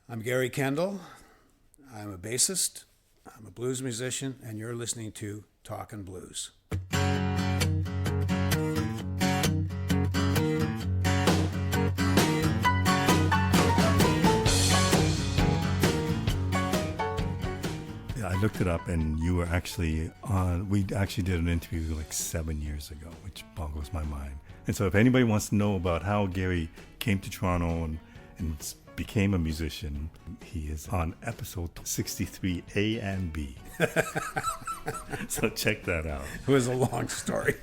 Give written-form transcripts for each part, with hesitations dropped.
I'm Gary Kendall. I'm a bassist, I'm a blues musician, and you're listening to Talkin Blues. Yeah, I looked it up, and you were actually on. We actually did an interview like 7 years ago, which boggles my mind. And so, if anybody wants to know about how Gary came to Toronto and became a musician, he is on episode 63 A and B. So check that out. It was a long story.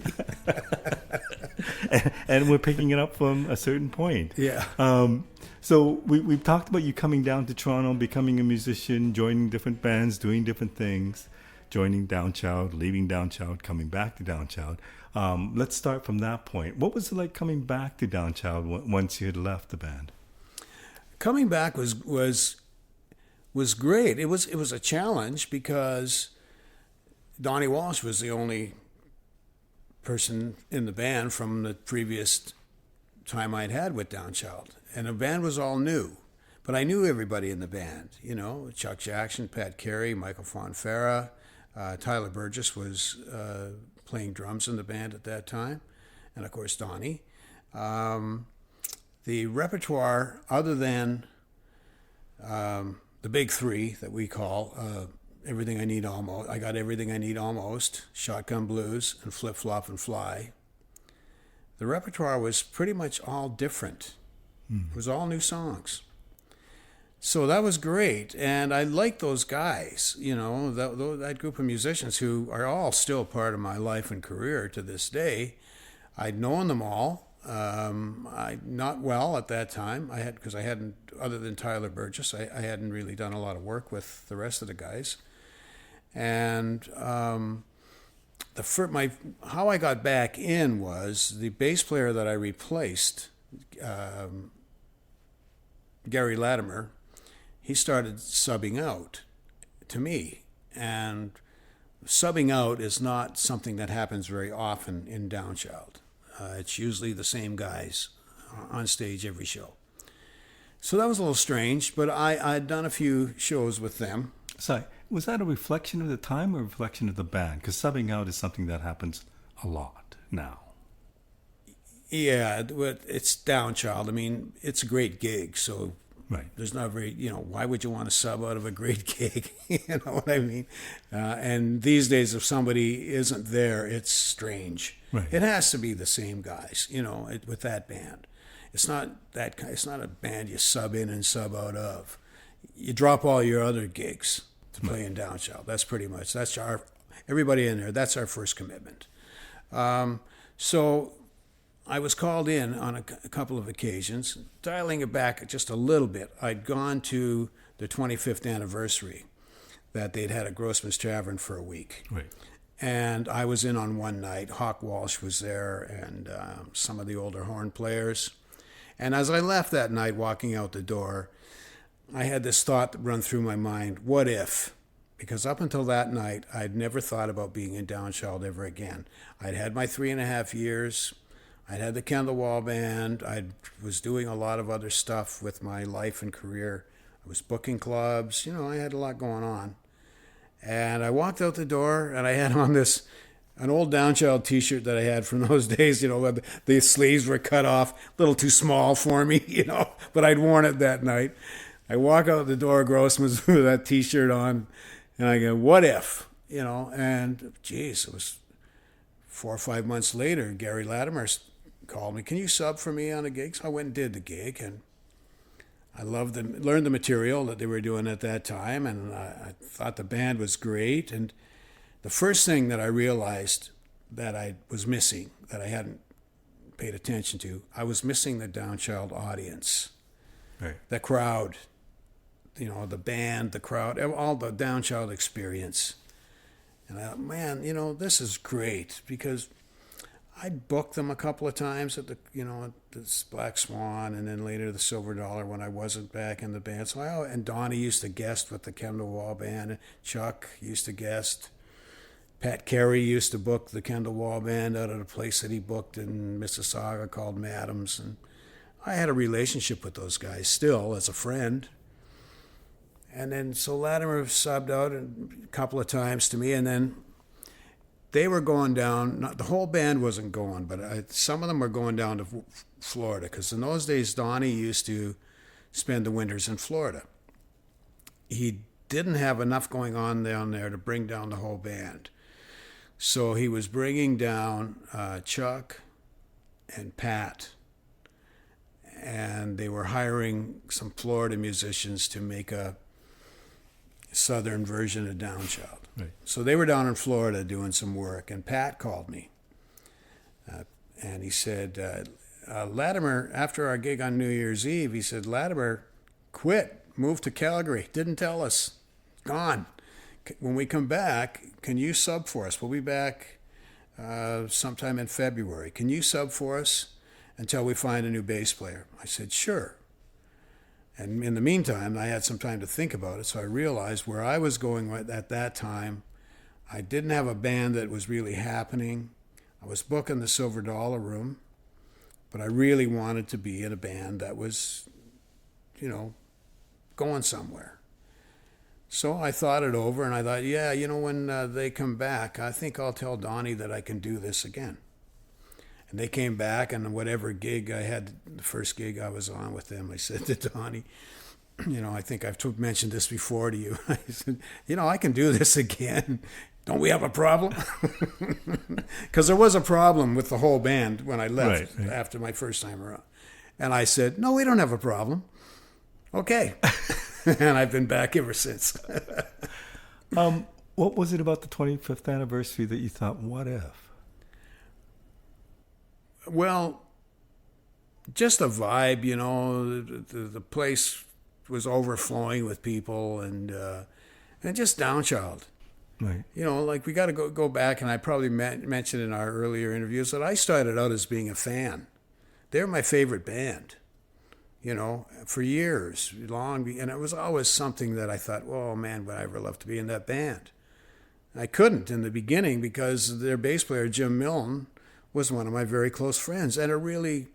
and we're picking it up from a certain point. Yeah. So we've talked about you coming down to Toronto, becoming a musician, joining different bands, doing different things, joining Downchild, leaving Downchild, coming back to Downchild. Let's start from that point. What was it like coming back to Downchild once you had left the band? Coming back was great. It was a challenge because Donnie Walsh was the only person in the band from the previous time I'd had with Downchild. And the band was all new. But I knew everybody in the band, you know, Chuck Jackson, Pat Carey, Michael Fonfara, Tyler Burgess was playing drums in the band at that time, and of course Donnie. The repertoire, other than the big three that we call Everything I Need Almost, I Got Everything I Need Almost, Shotgun Blues, and Flip Flop and Fly. The repertoire was pretty much all different. It was all new songs. So that was great, and I liked those guys, you know, that group of musicians who are all still part of my life and career to this day. I'd known them all. Not well at that time. Because I hadn't, other than Tyler Burgess, I hadn't really done a lot of work with the rest of the guys. And how I got back in was the bass player that I replaced, Gary Latimer. He started subbing out to me, and subbing out is not something that happens very often in Downchild. It's usually the same guys on stage every show. So that was a little strange, but I'd done a few shows with them. So was that a reflection of the time or a reflection of the band? Because subbing out is something that happens a lot now. Yeah, it's Downchild. I mean, it's a great gig, so right. There's not very, why would you want to sub out of a great gig? You know what I mean? And these days, if somebody isn't there, it's strange. Right. It has to be the same guys, with that band. It's not a band you sub in and sub out of. You drop all your other gigs to play in Downchild. That's everybody in there. That's our first commitment. So I was called in on a couple of occasions. Dialing it back just a little bit, I'd gone to the 25th anniversary that they'd had at Grossman's Tavern for a week. Right. And I was in on one night. Hawk Walsh was there and some of the older horn players. And as I left that night, walking out the door, I had this thought run through my mind, what if? Because up until that night, I'd never thought about being in Downchild ever again. I'd had my 3.5 years. I'd had the Kendall Wall Band. I was doing a lot of other stuff with my life and career. I was booking clubs. I had a lot going on. And I walked out the door, and I had on an old Downchild T-shirt that I had from those days, the sleeves were cut off, a little too small for me, but I'd worn it that night. I walk out the door, Grossman's with that T-shirt on, and I go, what if? And geez, it was 4 or 5 months later, Gary Latimer called me, can you sub for me on a gig? So I went and did the gig, and I learned the material that they were doing at that time, and I thought the band was great. And the first thing that I realized that I was missing, that I hadn't paid attention to, I was missing the Downchild audience. Right. The crowd, the band, the crowd, all the Downchild experience. And I thought, man, this is great, because I'd booked them a couple of times at this Black Swan, and then later the Silver Dollar when I wasn't back in the band. So and Donnie used to guest with the Kendall Wall Band, and Chuck used to guest. Pat Carey used to book the Kendall Wall Band out at a place that he booked in Mississauga called Madam's, and I had a relationship with those guys still as a friend. And then so Latimer subbed out a couple of times to me, and then they were going down. Not, the whole band wasn't going, but some of them were going down to Florida, because in those days Donnie used to spend the winters in Florida. He didn't have enough going on down there to bring down the whole band. So he was bringing down Chuck and Pat, and they were hiring some Florida musicians to make a southern version of Downchild. Right. So they were down in Florida doing some work, and Pat called me. And he said, Latimer, after our gig on New Year's Eve, he said, Latimer quit, moved to Calgary, didn't tell us, gone. When we come back, can you sub for us? We'll be back sometime in February. Can you sub for us until we find a new bass player? I said, sure. And in the meantime, I had some time to think about it, so I realized where I was going at that time. I didn't have a band that was really happening. I was booking the Silver Dollar Room, but I really wanted to be in a band that was, going somewhere. So I thought it over, and I thought, when they come back, I think I'll tell Donnie that I can do this again. And they came back, and whatever gig I had, the first gig I was on with them, I said to Donnie, I think I've mentioned this before to you. I said, I can do this again. Don't we have a problem? Because there was a problem with the whole band when I left after my first time around. And I said, no, we don't have a problem. Okay. And I've been back ever since. What was it about the 25th anniversary that you thought, what if? Well, just the vibe, the place was overflowing with people, and just Downchild. Right. Like we got to go back, and I probably mentioned in our earlier interviews that I started out as being a fan. They're my favorite band, for years, long, and it was always something that I thought, oh man, would I ever love to be in that band? I couldn't in the beginning because their bass player, Jim Milne, was one of my very close friends and a really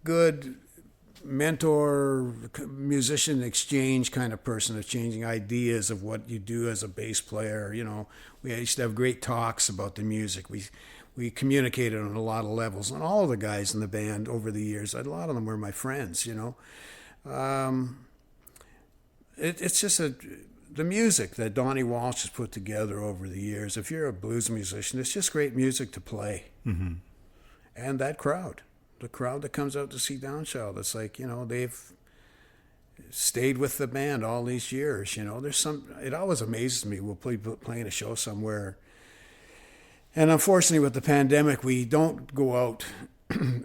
good mentor, musician exchange kind of person, of changing ideas of what you do as a bass player. We used to have great talks about the music. We communicated on a lot of levels, and all of the guys in the band over the years, a lot of them were my friends. It's just the music that Donnie Walsh has put together over the years. If you're a blues musician, it's just great music to play. Mm-hmm. And that crowd, the crowd that comes out to see Downchild, it's like, they've stayed with the band all these years. It always amazes me. We'll be playing a show somewhere, and unfortunately with the pandemic, we don't go out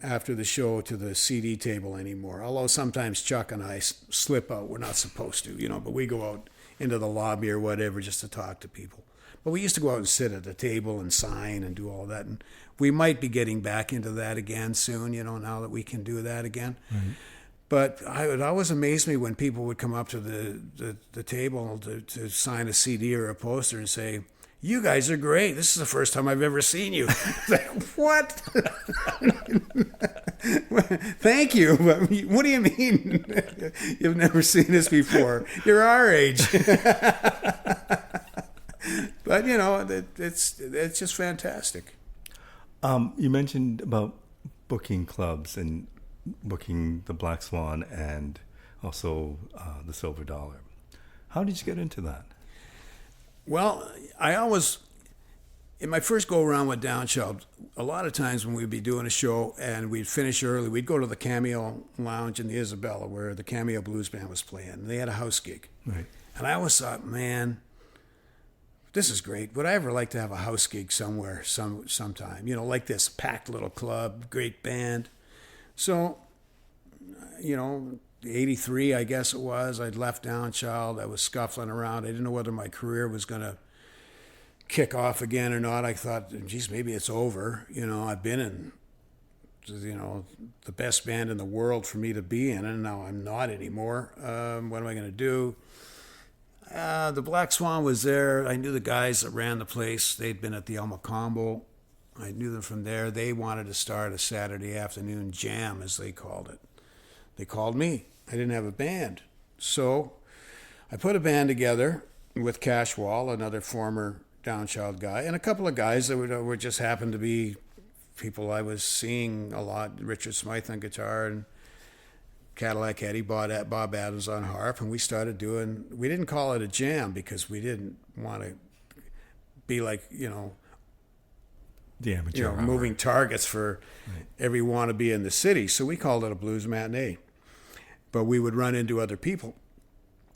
after the show to the CD table anymore. Although sometimes Chuck and I slip out. We're not supposed to, but we go out into the lobby or whatever just to talk to people. But we used to go out and sit at the table and sign and do all that. And we might be getting back into that again soon, now that we can do that again. Mm-hmm. But it always amazed me when people would come up to the table to sign a CD or a poster and say, you guys are great. This is the first time I've ever seen you. Like, what? Thank you. What do you mean? You've never seen us before. You're our age. But, it's just fantastic. You mentioned about booking clubs and booking the Black Swan and also the Silver Dollar. How did you get into that? Well, in my first go-around with Downchild, a lot of times when we'd be doing a show and we'd finish early, we'd go to the Cameo Lounge in the Isabella where the Cameo Blues Band was playing. And they had a house gig. Right. And I always thought, man, this is great. Would I ever like to have a house gig somewhere sometime? Like this, packed little club, great band. So, 83, I guess it was, I'd left Downchild. I was scuffling around. I didn't know whether my career was going to kick off again or not. I thought, geez, maybe it's over. I've been in, the best band in the world for me to be in, and now I'm not anymore. What am I going to do? The Black Swan was there. I knew the guys that ran the place. They'd been at the El Macombo. I knew them from there. They wanted to start a Saturday afternoon jam, as they called it. They called me. I didn't have a band. So I put a band together with Cash Wall, another former Downchild guy, and a couple of guys that were just happened to be people I was seeing a lot. Richard Smythe on guitar and Cadillac Eddie, Bob Adams on harp, and we started doing. We didn't call it a jam because we didn't want to be like The amateur hour. moving targets for every wannabe in the city. So we called it a blues matinee. But we would run into other people,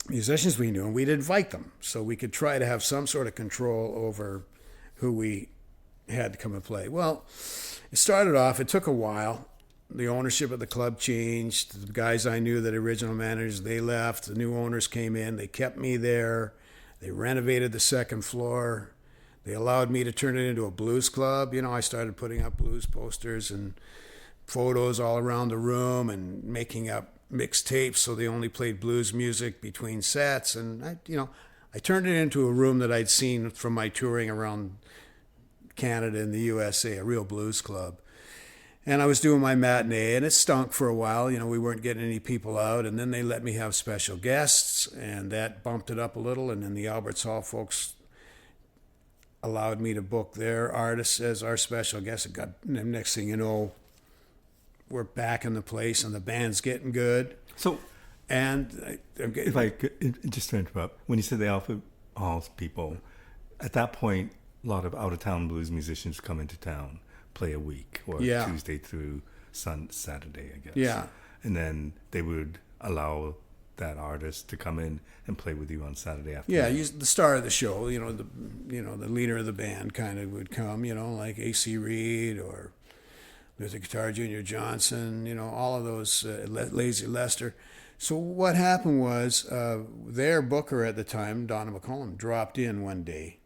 musicians we knew, and we'd invite them so we could try to have some sort of control over who we had to come and play. Well, it started off, it took a while. The ownership of the club changed. The guys I knew, that original managers, they left. The new owners came in. They kept me there. They renovated the second floor. They allowed me to turn it into a blues club. I started putting up blues posters and photos all around the room and making up mixtapes so they only played blues music between sets. And I turned it into a room that I'd seen from my touring around Canada and the USA, a real blues club. And I was doing my matinee, and it stunk for a while. We weren't getting any people out. And then they let me have special guests, and that bumped it up a little. And then the Alberts Hall folks allowed me to book their artists as our special guests. Next thing you know, we're back in the place, and the band's getting good. So, and if I could just to interrupt, when you said the Alberts Hall people, at that point, a lot of out-of-town blues musicians come into town, play a week, or Tuesday through Saturday, I guess. Yeah. And then they would allow that artist to come in and play with you on Saturday afternoon. Yeah, the star of the show, the leader of the band kind of would come, like A.C. Reed or Luther Guitar Jr. Johnson, all of those, Lazy Lester. So what happened was their booker at the time, Donna McCollum, dropped in one day.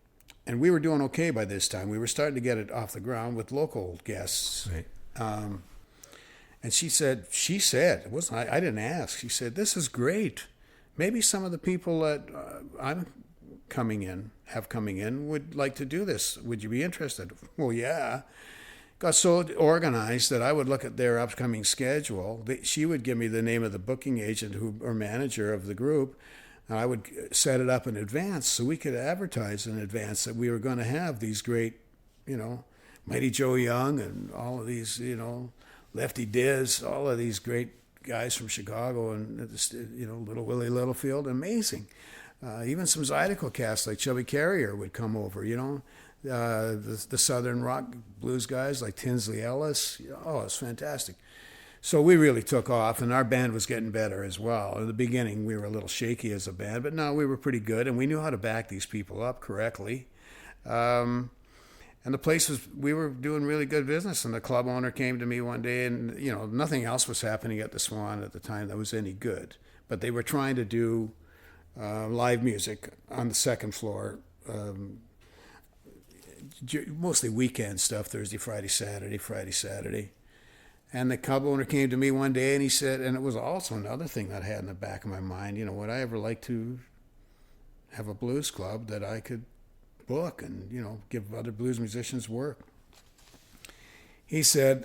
And we were doing okay by this time. We were starting to get it off the ground with local guests. Right. And she said, it wasn't, I didn't ask. She said, "This is great. Maybe some of the people that have coming in would like to do this. Would you be interested?" Well, yeah. Got so organized that I would look at their upcoming schedule. She would give me the name of the booking agent or manager of the group. And I would set it up in advance so we could advertise in advance that we were going to have these great, Mighty Joe Young and all of these, Lefty Diz, all of these great guys from Chicago and, Little Willie Littlefield. Amazing. Even some Zydeco cast like Chubby Carrier would come over, the Southern rock blues guys like Tinsley Ellis. Oh, it's fantastic. So we really took off, and our band was getting better as well. In the beginning, we were a little shaky as a band, but no, we were pretty good, and we knew how to back these people up correctly. And the place we were doing really good business, and the club owner came to me one day, and, nothing else was happening at the Swan at the time that was any good. But they were trying to do live music on the second floor, mostly weekend stuff, Thursday, Friday, Saturday. And the club owner came to me one day and he said, and it was also another thing that I had in the back of my mind, would I ever like to have a blues club that I could book and, give other blues musicians work? He said,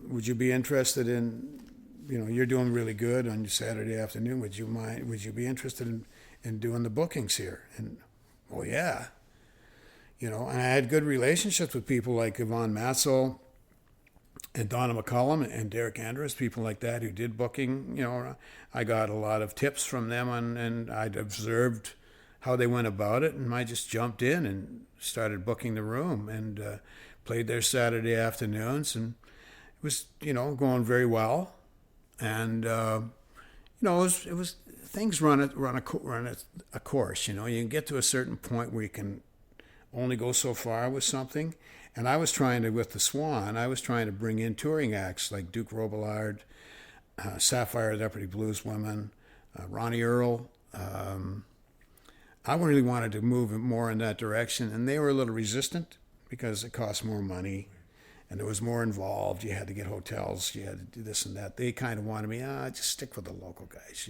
would you be interested in, you're doing really good on your Saturday afternoon. Would you be interested in doing the bookings here? And, oh, yeah. And I had good relationships with people like Yvonne Matzel and Donna McCollum and Derek Andrews, people like that who did booking. I got a lot of tips from them and I'd observed how they went about it, and I just jumped in and started booking the room and played there Saturday afternoons, and it was, going very well. And it was things run a course. You can get to a certain point where you can only go so far with something. And I was trying to, with the Swan, to bring in touring acts like Duke Robillard, Sapphire Deputy Blues Women, Ronnie Earl. I really wanted to move more in that direction, and they were a little resistant because it cost more money, and there was more involved. You had to get hotels, you had to do this and that. They kind of wanted me, just stick with the local guys,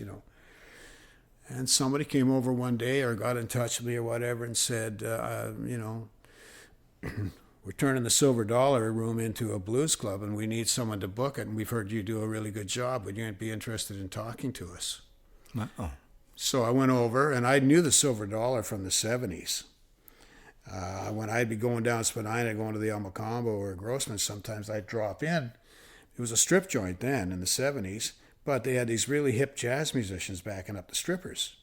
And somebody came over one day or got in touch with me or whatever and said, we're turning the Silver Dollar room into a blues club and we need someone to book it, and we've heard you do a really good job. Would you be interested in talking to us? Oh. So I went over, and I knew the Silver Dollar from the 70s. When I'd be going down Spadina, going to the El Macombo or Grossman, sometimes I'd drop in. It was a strip joint then in the 70s, but they had these really hip jazz musicians backing up the strippers.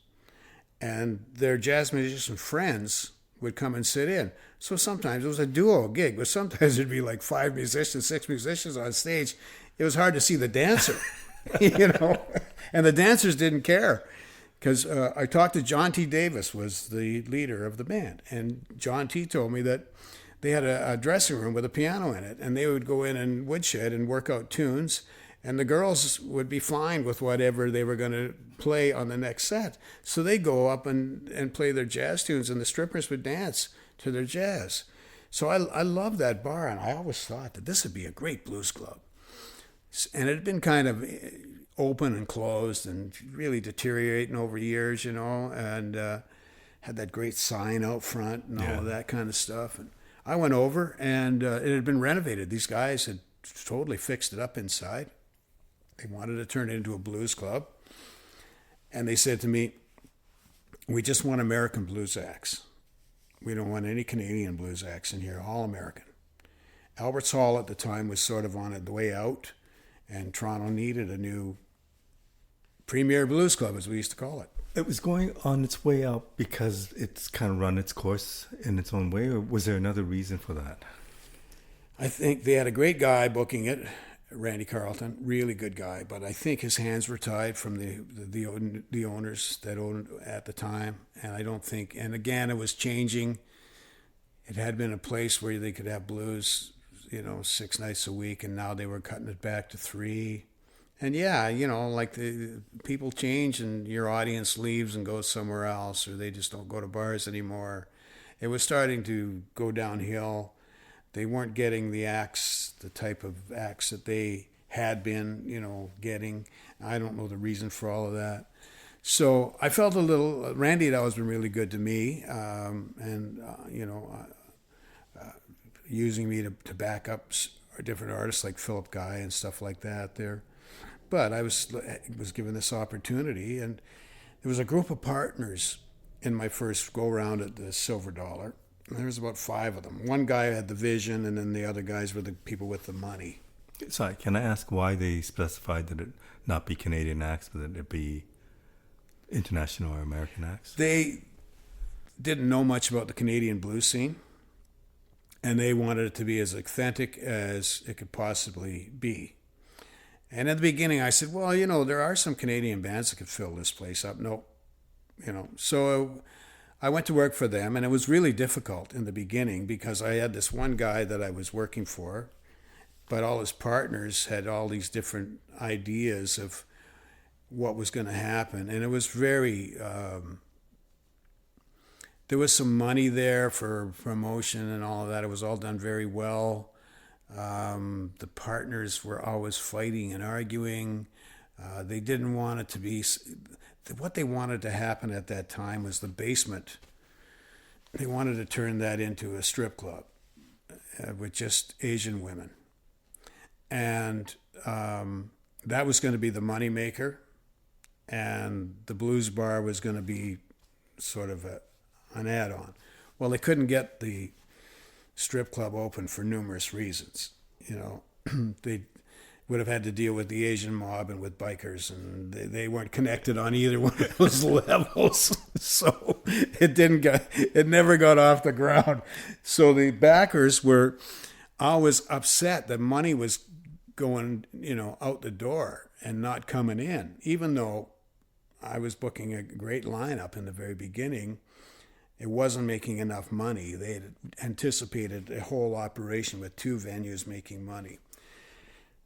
And their jazz musician friends would come and sit in. So sometimes it was a duo gig, but sometimes it'd be like 5 musicians, 6 musicians on stage. It was hard to see the dancer, and the dancers didn't care. Because I talked to John T. Davis, was the leader of the band, and John T. told me that they had a dressing room with a piano in it, and they would go in and woodshed and work out tunes, and the girls would be fine with whatever they were going to play on the next set. So they'd go up and play their jazz tunes, and the strippers would dance to their jazz. So I loved that bar, and I always thought that this would be a great blues club. And it had been kind of open and closed and really deteriorating over years, and had that great sign out front and all of that kind of stuff. And I went over, and it had been renovated. These guys had totally fixed it up inside. They wanted to turn it into a blues club. And they said to me, "We just want American blues acts. We don't want any Canadian blues acts in here, all American." Albert's Hall at the time was sort of on the way out, and Toronto needed a new premier blues club, as we used to call it. It was going on its way out because it's kind of run its course in its own way, or was there another reason for that? I think they had a great guy booking it, Randy Carlton, really good guy, but I think his hands were tied from the owners that owned at the time, and I don't think, and again, it was changing. It had been a place where they could have blues, 6 nights a week, and now they were cutting it back to 3. And yeah, like the people change and your audience leaves and goes somewhere else, or they just don't go to bars anymore. It was starting to go downhill. They weren't getting the acts, the type of acts that they had been, getting. I don't know the reason for all of that. So I felt a little, Randy had always been really good to me, using me to back up different artists like Philip Guy and stuff like that there. But I was given this opportunity, and there was a group of partners in my first go-round at the Silver Dollar. There was about 5 of them. One guy had the vision, and then the other guys were the people with the money. Sorry, can I ask why they specified that it not be Canadian acts, but that it be international or American acts? They didn't know much about the Canadian blues scene, and they wanted it to be as authentic as it could possibly be. And at the beginning, I said, well, there are some Canadian bands that could fill this place up. Nope. So I went to work for them, and it was really difficult in the beginning because I had this one guy that I was working for, but all his partners had all these different ideas of what was going to happen. And it was very, there was some money there for promotion and all of that. It was all done very well. The partners were always fighting and arguing. They didn't want it to be, what they wanted to happen at that time was the basement. They wanted to turn that into a strip club with just Asian women. And that was going to be the moneymaker. And the blues bar was going to be sort of an add-on. Well, they couldn't get the strip club open for numerous reasons. They would have had to deal with the Asian mob and with bikers, and they weren't connected on either one of those levels. So it never got off the ground. So the backers were always upset that money was going, out the door and not coming in, even though I was booking a great lineup in the very beginning. It wasn't making enough money. They had anticipated a whole operation with 2 venues making money.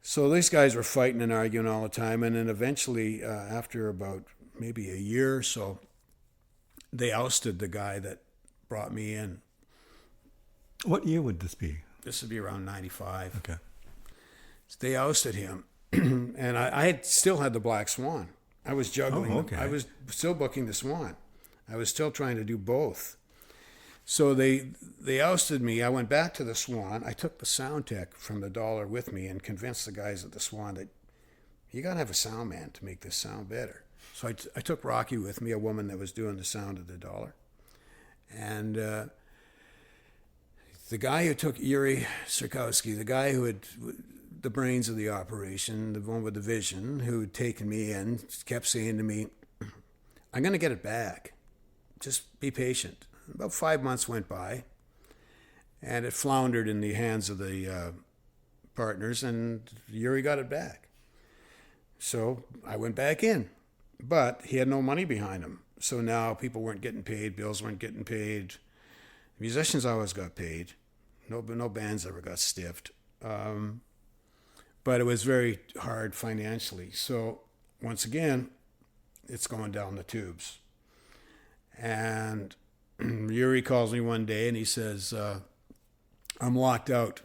So these guys were fighting and arguing all the time, and then eventually, after about maybe a year or so, they ousted the guy that brought me in. What year would this be? This would be around 95. Okay. So they ousted him, and I had still had the Black Swan. I was juggling. Oh, okay. I was still booking the Swan. I was still trying to do both. So they ousted me. I went back to the Swan. I took the sound tech from the Dollar with me and convinced the guys at the Swan that you got to have a sound man to make this sound better. So I took Rocky with me, a woman that was doing the sound of the dollar. And the guy who took Yuri Sirkowski, the guy who had the brains of the operation, the one with the vision, who had taken me in, kept saying to me, I'm going to get it back. Just be patient. About 5 months went by, and it floundered in the hands of the partners, and Yuri got it back. So I went back in, but he had no money behind him. So now people weren't getting paid, bills weren't getting paid. Musicians always got paid. No bands ever got stiffed. But it was very hard financially. So once again, it's going down the tubes. And Yuri calls me one day and he says, I'm locked out.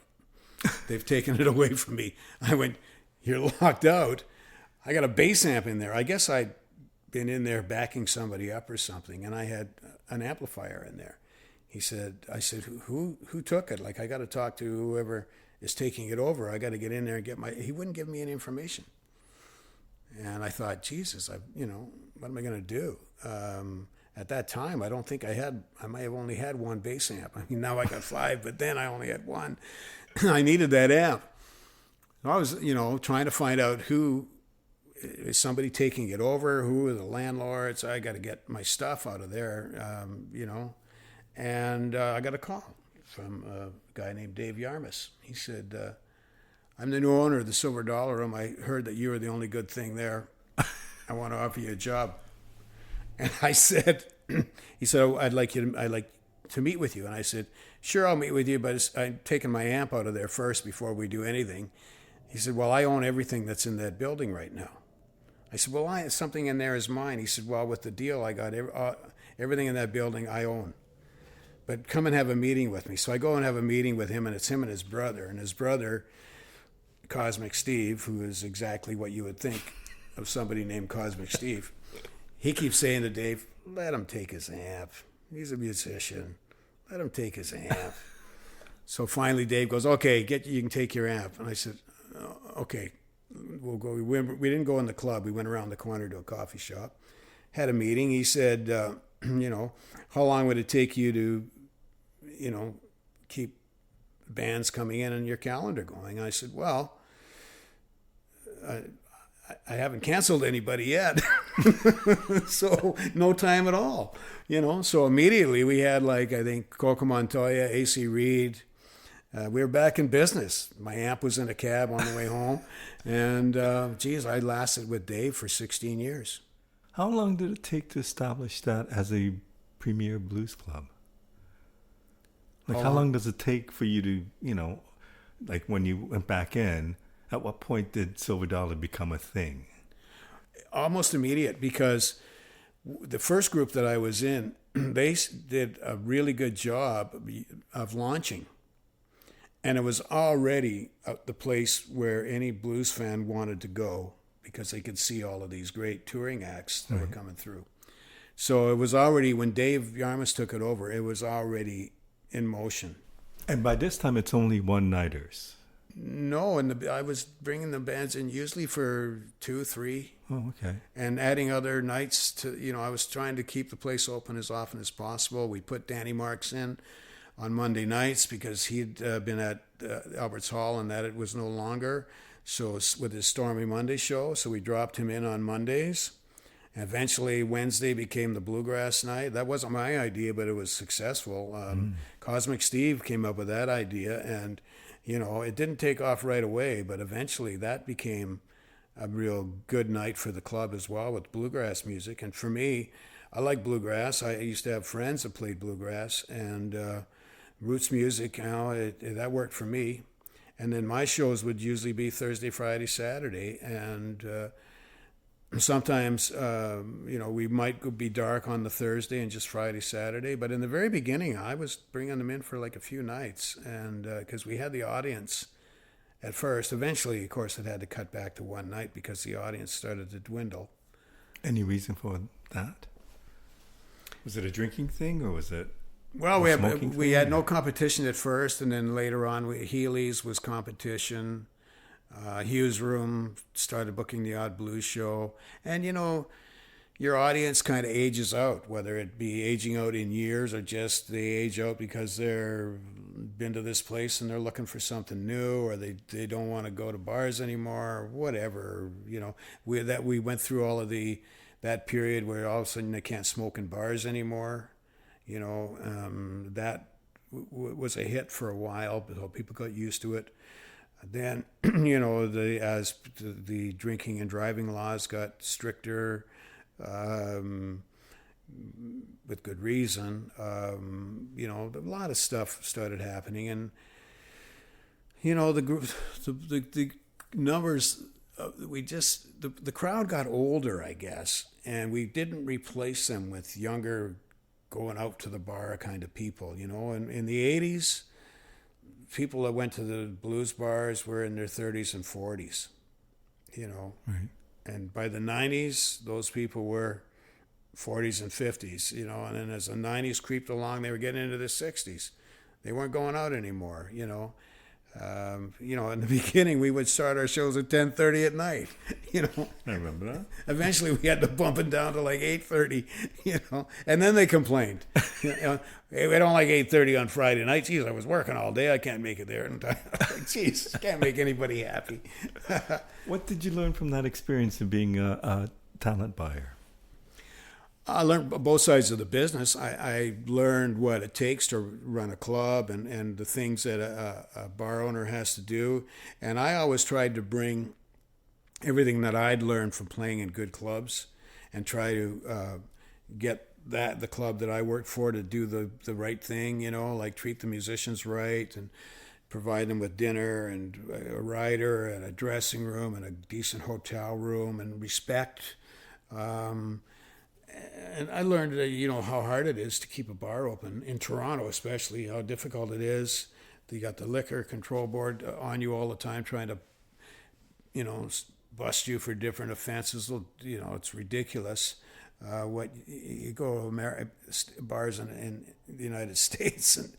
They've taken it away from me. I went, you're locked out? I got a bass amp in there. I guess I'd been in there backing somebody up or something, and I had an amplifier in there. I said, who took it? Like, I got to talk to whoever is taking it over. I got to get in there and he wouldn't give me any information. And I thought, Jesus, what am I going to do? At that time, I don't think I might have only had one bass amp. I mean, now I got 5, but then I only had one. I needed that amp. I was, trying to find out who is somebody taking it over, who are the landlords. I got to get my stuff out of there, And I got a call from a guy named Dave Yarmus. He said, I'm the new owner of the Silver Dollar Room. I heard that you were the only good thing there. I want to offer you a job. And I said, he said, I'd like to meet with you. And I said, sure, I'll meet with you, but I'm taking my amp out of there first before we do anything. He said, well, I own everything that's in that building right now. I said, well, something in there is mine. He said, well, with the deal, I got everything in that building I own. But come and have a meeting with me. So I go and have a meeting with him, and it's him and his brother. And his brother, Cosmic Steve, who is exactly what you would think of somebody named Cosmic Steve, he keeps saying to Dave, let him take his amp. He's a musician. Let him take his amp. So finally Dave goes, okay, you can take your amp. And I said, okay, we'll go. We didn't go in the club. We went around the corner to a coffee shop, had a meeting. He said, how long would it take you to, keep bands coming in and your calendar going? I said, well, I haven't canceled anybody yet. So no time at all, So immediately we had I think Coco Montoya, AC Reed. We were back in business. My amp was in a cab on the way home. And, I lasted with Dave for 16 years. How long did it take to establish that as a premier blues club? How long does it take for you to, when you went back in, at what point did Silver Dollar become a thing? Almost immediate, because the first group that I was in, they did a really good job of launching. And it was already the place where any blues fan wanted to go because they could see all of these great touring acts that were coming through. So it was already, when Dave Yarmus took it over, it was already in motion. And by this time, it's only one-nighters. No, and I was bringing the bands in usually for 2, 3. Oh, okay. And adding other nights to, I was trying to keep the place open as often as possible. We put Danny Marks in on Monday nights because he'd been at Albert's Hall and that it was no longer. So with his Stormy Monday show, so we dropped him in on Mondays. And eventually Wednesday became the Bluegrass night. That wasn't my idea, but it was successful. Cosmic Steve came up with that idea, and it didn't take off right away, but eventually that became a real good night for the club as well with bluegrass music. And for me, I like bluegrass. I used to have friends that played bluegrass, and roots music, that worked for me. And then my shows would usually be Thursday, Friday, Saturday, and sometimes, we might be dark on the Thursday and just Friday, Saturday. But in the very beginning, I was bringing them in for a few nights, and because we had the audience at first. Eventually, of course, it had to cut back to one night because the audience started to dwindle. Any reason for that? Was it a drinking thing, or was it? Well, we had no competition at first, and then later on, Healy's was competition. Hughes Room started booking the odd blues show, and your audience kind of ages out, whether it be aging out in years or just they age out because they're been to this place and they're looking for something new, or they don't want to go to bars anymore, or whatever. We went through all of that period where all of a sudden they can't smoke in bars anymore. That was a hit for a while, but people got used to it. Then, as the drinking and driving laws got stricter, with good reason, a lot of stuff started happening, and the group, the numbers, the crowd got older, I guess, and we didn't replace them with younger, going out to the bar kind of people. And in the 80s, people that went to the blues bars were in their 30s and 40s, Right. and by the 90s, those people were 40s and 50s, and then as the 90s creeped along, they were getting into their 60s. They weren't going out anymore, in the beginning, we would start our shows at 10:30 at night, I remember that. Eventually, we had to bump it down to like 8:30, and then they complained. Hey, we don't like 8:30 on Friday night. Geez, I was working all day. I can't make it there in time. Geez, can't make anybody happy. What did you learn from that experience of being a talent buyer? I learned both sides of the business. I learned what it takes to run a club and the things that a bar owner has to do. And I always tried to bring everything that I'd learned from playing in good clubs and try to get the club that I worked for to do the right thing, like treat the musicians right and provide them with dinner and a rider and a dressing room and a decent hotel room and respect. And I learned, how hard it is to keep a bar open in Toronto, especially how difficult it is. You got the liquor control board on you all the time, trying to, bust you for different offenses. It's ridiculous. What you go to bars in the United States, and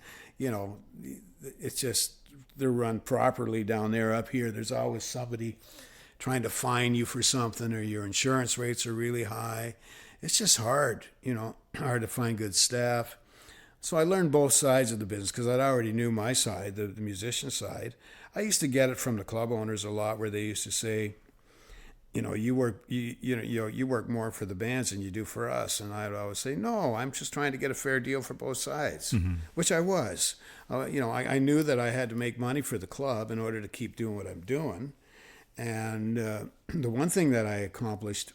it's just they're run properly down there. Up here, there's always somebody trying to fine you for something, or your insurance rates are really high. It's just hard, hard to find good staff. So I learned both sides of the business because I already knew my side, the musician side. I used to get it from the club owners a lot, where they used to say, you work more for the bands than you do for us. And I'd always say, no, I'm just trying to get a fair deal for both sides, which I was. I knew that I had to make money for the club in order to keep doing what I'm doing. And the one thing that I accomplished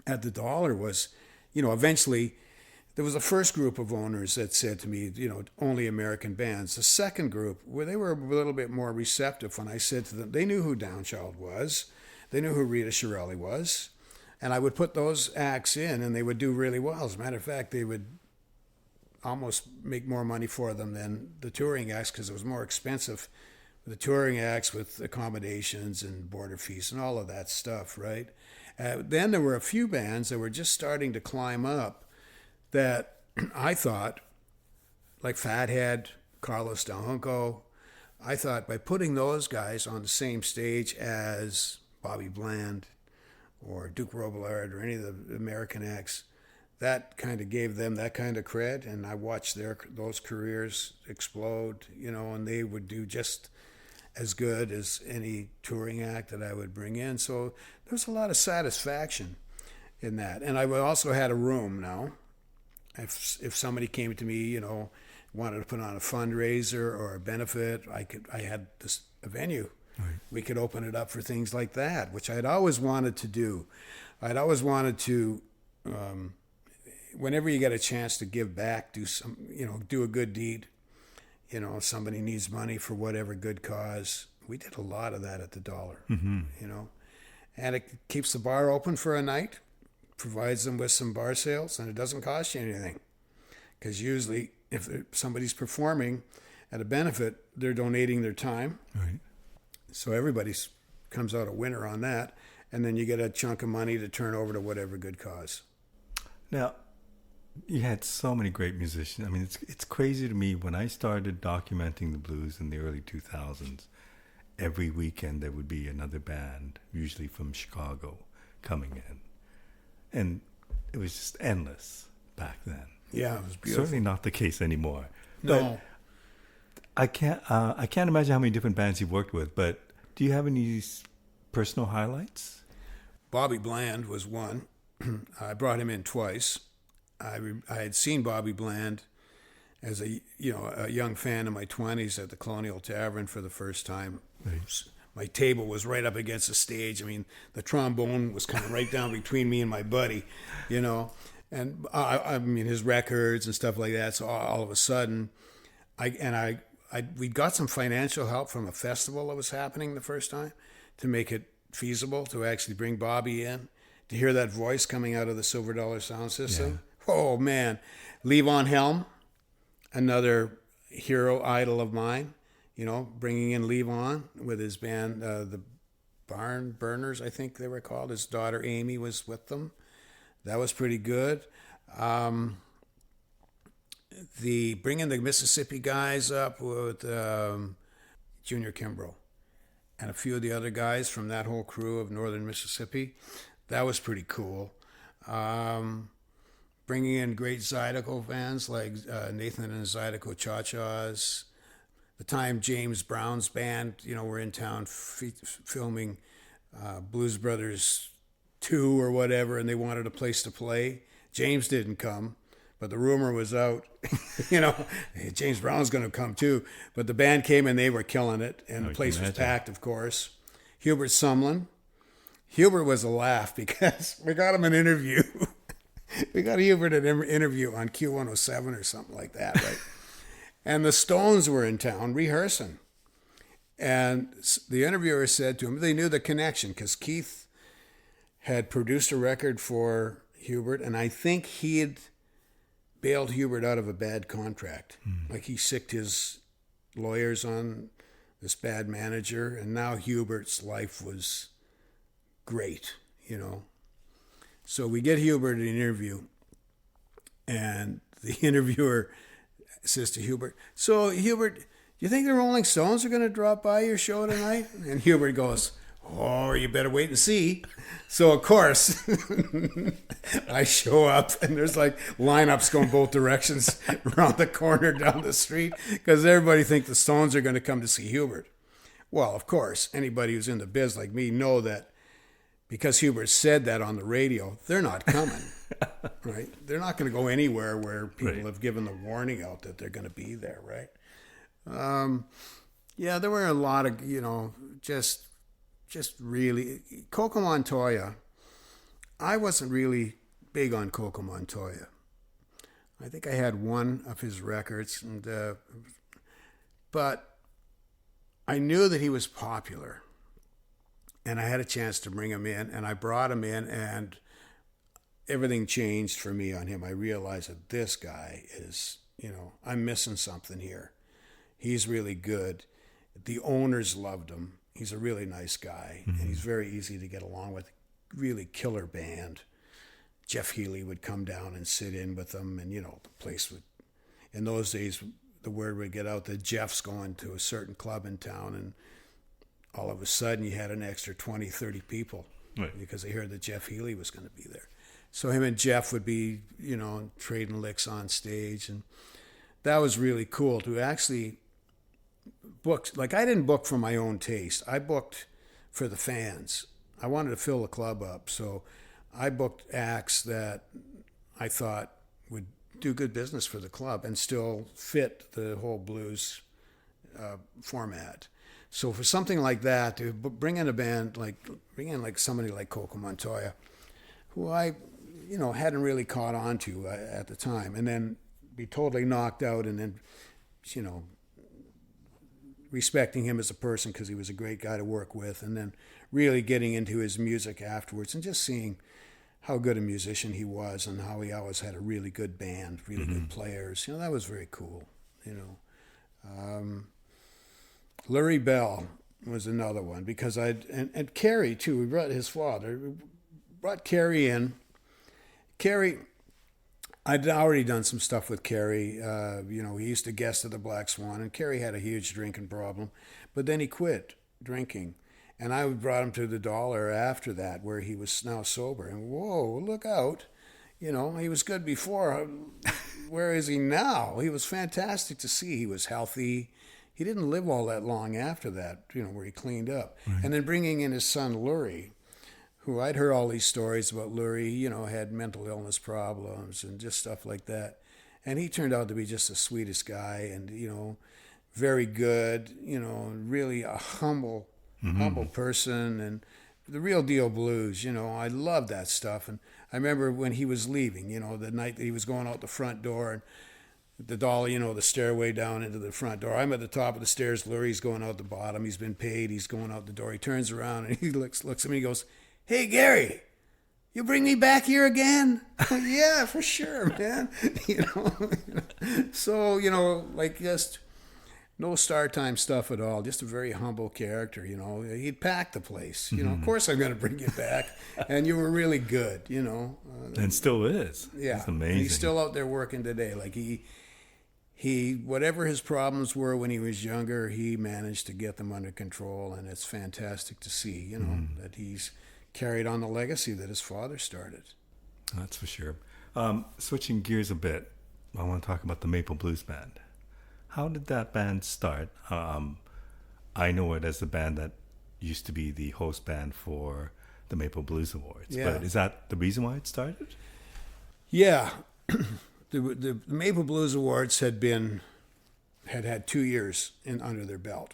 at the Dollar was, eventually there was a first group of owners that said to me, only American bands. The second group, where they were a little bit more receptive when I said to them, they knew who Downchild was. They knew who Rita Shirelli was. And I would put those acts in and they would do really well. As a matter of fact, they would almost make more money for them than the touring acts because it was more expensive. The touring acts with accommodations and border fees and all of that stuff, right? Then there were a few bands that were just starting to climb up that I thought, like Fathead, Carlos Del Junco, I thought by putting those guys on the same stage as Bobby Bland or Duke Robillard or any of the American acts, that kind of gave them that kind of cred, and I watched those careers explode, and they would do just as good as any touring act that I would bring in. So there's a lot of satisfaction in that. And I also had a room now. If somebody came to me, wanted to put on a fundraiser or a benefit, I had a venue. Right. We could open it up for things like that, which I'd always wanted to do. I'd always wanted to, whenever you get a chance to give back, do a good deed. Somebody needs money for whatever good cause. We did a lot of that at the Dollar, and it keeps the bar open for a night, provides them with some bar sales, and it doesn't cost you anything. Because usually if somebody's performing at a benefit, they're donating their time. Right. So everybody comes out a winner on that, and then you get a chunk of money to turn over to whatever good cause. Now, you had so many great musicians. I mean, it's crazy to me. When I started documenting the blues in the early 2000s, every weekend there would be another band, usually from Chicago, coming in. And it was just endless back then. Yeah, it was beautiful. Certainly not the case anymore. No. But I can't imagine how many different bands you've worked with. But do you have any personal highlights? Bobby Bland was one. I brought him in twice. I had seen Bobby Bland as a young fan in my 20s at the Colonial Tavern for the first time. Right. My table was right up against the stage. I mean, the trombone was kind of right down between me and my buddy, and I mean his records and stuff like that. So all of a sudden, we got some financial help from a festival that was happening the first time to make it feasible to actually bring Bobby in, to hear that voice coming out of the Silver Dollar sound system. Yeah. Oh man, Levon Helm, another hero idol of mine, bringing in Levon with his band, the Barn Burners, I think they were called. His daughter Amy was with them. That was pretty good. Bringing the Mississippi guys up with Junior Kimbrough and a few of the other guys from that whole crew of Northern Mississippi, that was pretty cool. Bringing in great Zydeco fans like Nathan and Zydeco Cha-Chas. The time James Brown's band, were in town filming Blues Brothers 2 or whatever, and they wanted a place to play. James didn't come, but the rumor was out, hey, James Brown's going to come too. But the band came and they were killing it, and the place was packed, of course. Hubert Sumlin. Hubert was a laugh because we got him an interview. We got Hubert an interview on Q107 or something like that, right? And the Stones were in town rehearsing. And the interviewer said to him, they knew the connection because Keith had produced a record for Hubert, and I think he had bailed Hubert out of a bad contract. Like he sicked his lawyers on this bad manager, and now Hubert's life was great, So we get Hubert an interview, and the interviewer says to Hubert, so Hubert, do you think the Rolling Stones are going to drop by your show tonight? And Hubert goes, oh, you better wait and see. So, of course, I show up, and there's like lineups going both directions around the corner down the street because everybody thinks the Stones are going to come to see Hubert. Well, of course, anybody who's in the biz like me know that because Hubert said that on the radio, they're not coming, right? They're not going to go anywhere where people have given the warning out that they're going to be there, right? Yeah, there were a lot of, just really... Coco Montoya, I wasn't really big on Coco Montoya. I think I had one of his records, but I knew that he was popular. And I had a chance to bring him in, and I brought him in, and everything changed for me on him. I realized that this guy is, I'm missing something here. He's really good. The owners loved him. He's a really nice guy, and he's very easy to get along with. Really killer band. Jeff Healey would come down and sit in with them, and, the place would, in those days, the word would get out that Jeff's going to a certain club in town, and all of a sudden you had an extra 20, 30 people because they heard that Jeff Healey was going to be there. So him and Jeff would be, trading licks on stage. And that was really cool to actually book. Like I didn't book for my own taste. I booked for the fans. I wanted to fill the club up. So I booked acts that I thought would do good business for the club and still fit the whole blues format. So for something like that, to bring in a band, bring in somebody like Coco Montoya, who I, hadn't really caught on to at the time, and then be totally knocked out, and then, respecting him as a person because he was a great guy to work with, and then really getting into his music afterwards and just seeing how good a musician he was and how he always had a really good band, really good players. That was very cool, Larry Bell was another one because and Kerry too. We brought his father. We brought Kerry in. Kerry, I'd already done some stuff with Kerry. He used to guest at the Black Swan, and Kerry had a huge drinking problem, but then he quit drinking, and I brought him to the Dollar after that, where he was now sober. And whoa, look out! You know, he was good before. Where is he now? He was fantastic to see. He was healthy. He didn't live all that long after that, you know, where he cleaned up. Right. And then bringing in his son, Lurie, who I'd heard all these stories about Lurie, you know, had mental illness problems and just stuff like that. And he turned out to be just the sweetest guy and, you know, very good, you know, really a humble person and the real deal blues, you know. I love that stuff. And I remember when he was leaving, you know, the night that he was going out the front door and the dolly, you know, the stairway down into the front door. I'm at the top of the stairs. Lurie's going out the bottom. He's been paid. He's going out the door. He turns around and he looks at me and he goes, "Hey, Gary, you bring me back here again?" "Yeah, for sure, man." You know, so, you know, like just no star time stuff at all. Just a very humble character, you know. He'd pack the place. You know, of course I'm going to bring you back. And you were really good, you know. And still is. Yeah. It's amazing. And he's still out there working today. Like he, whatever his problems were when he was younger, he managed to get them under control. And it's fantastic to see, you know, that he's carried on the legacy that his father started. That's for sure. Switching gears a bit, I want to talk about the Maple Blues Band. How did that band start? I know it as the band that used to be the host band for the Maple Blues Awards. Yeah. But is that the reason why it started? Yeah. The Maple Blues Awards had had 2 years under their belt.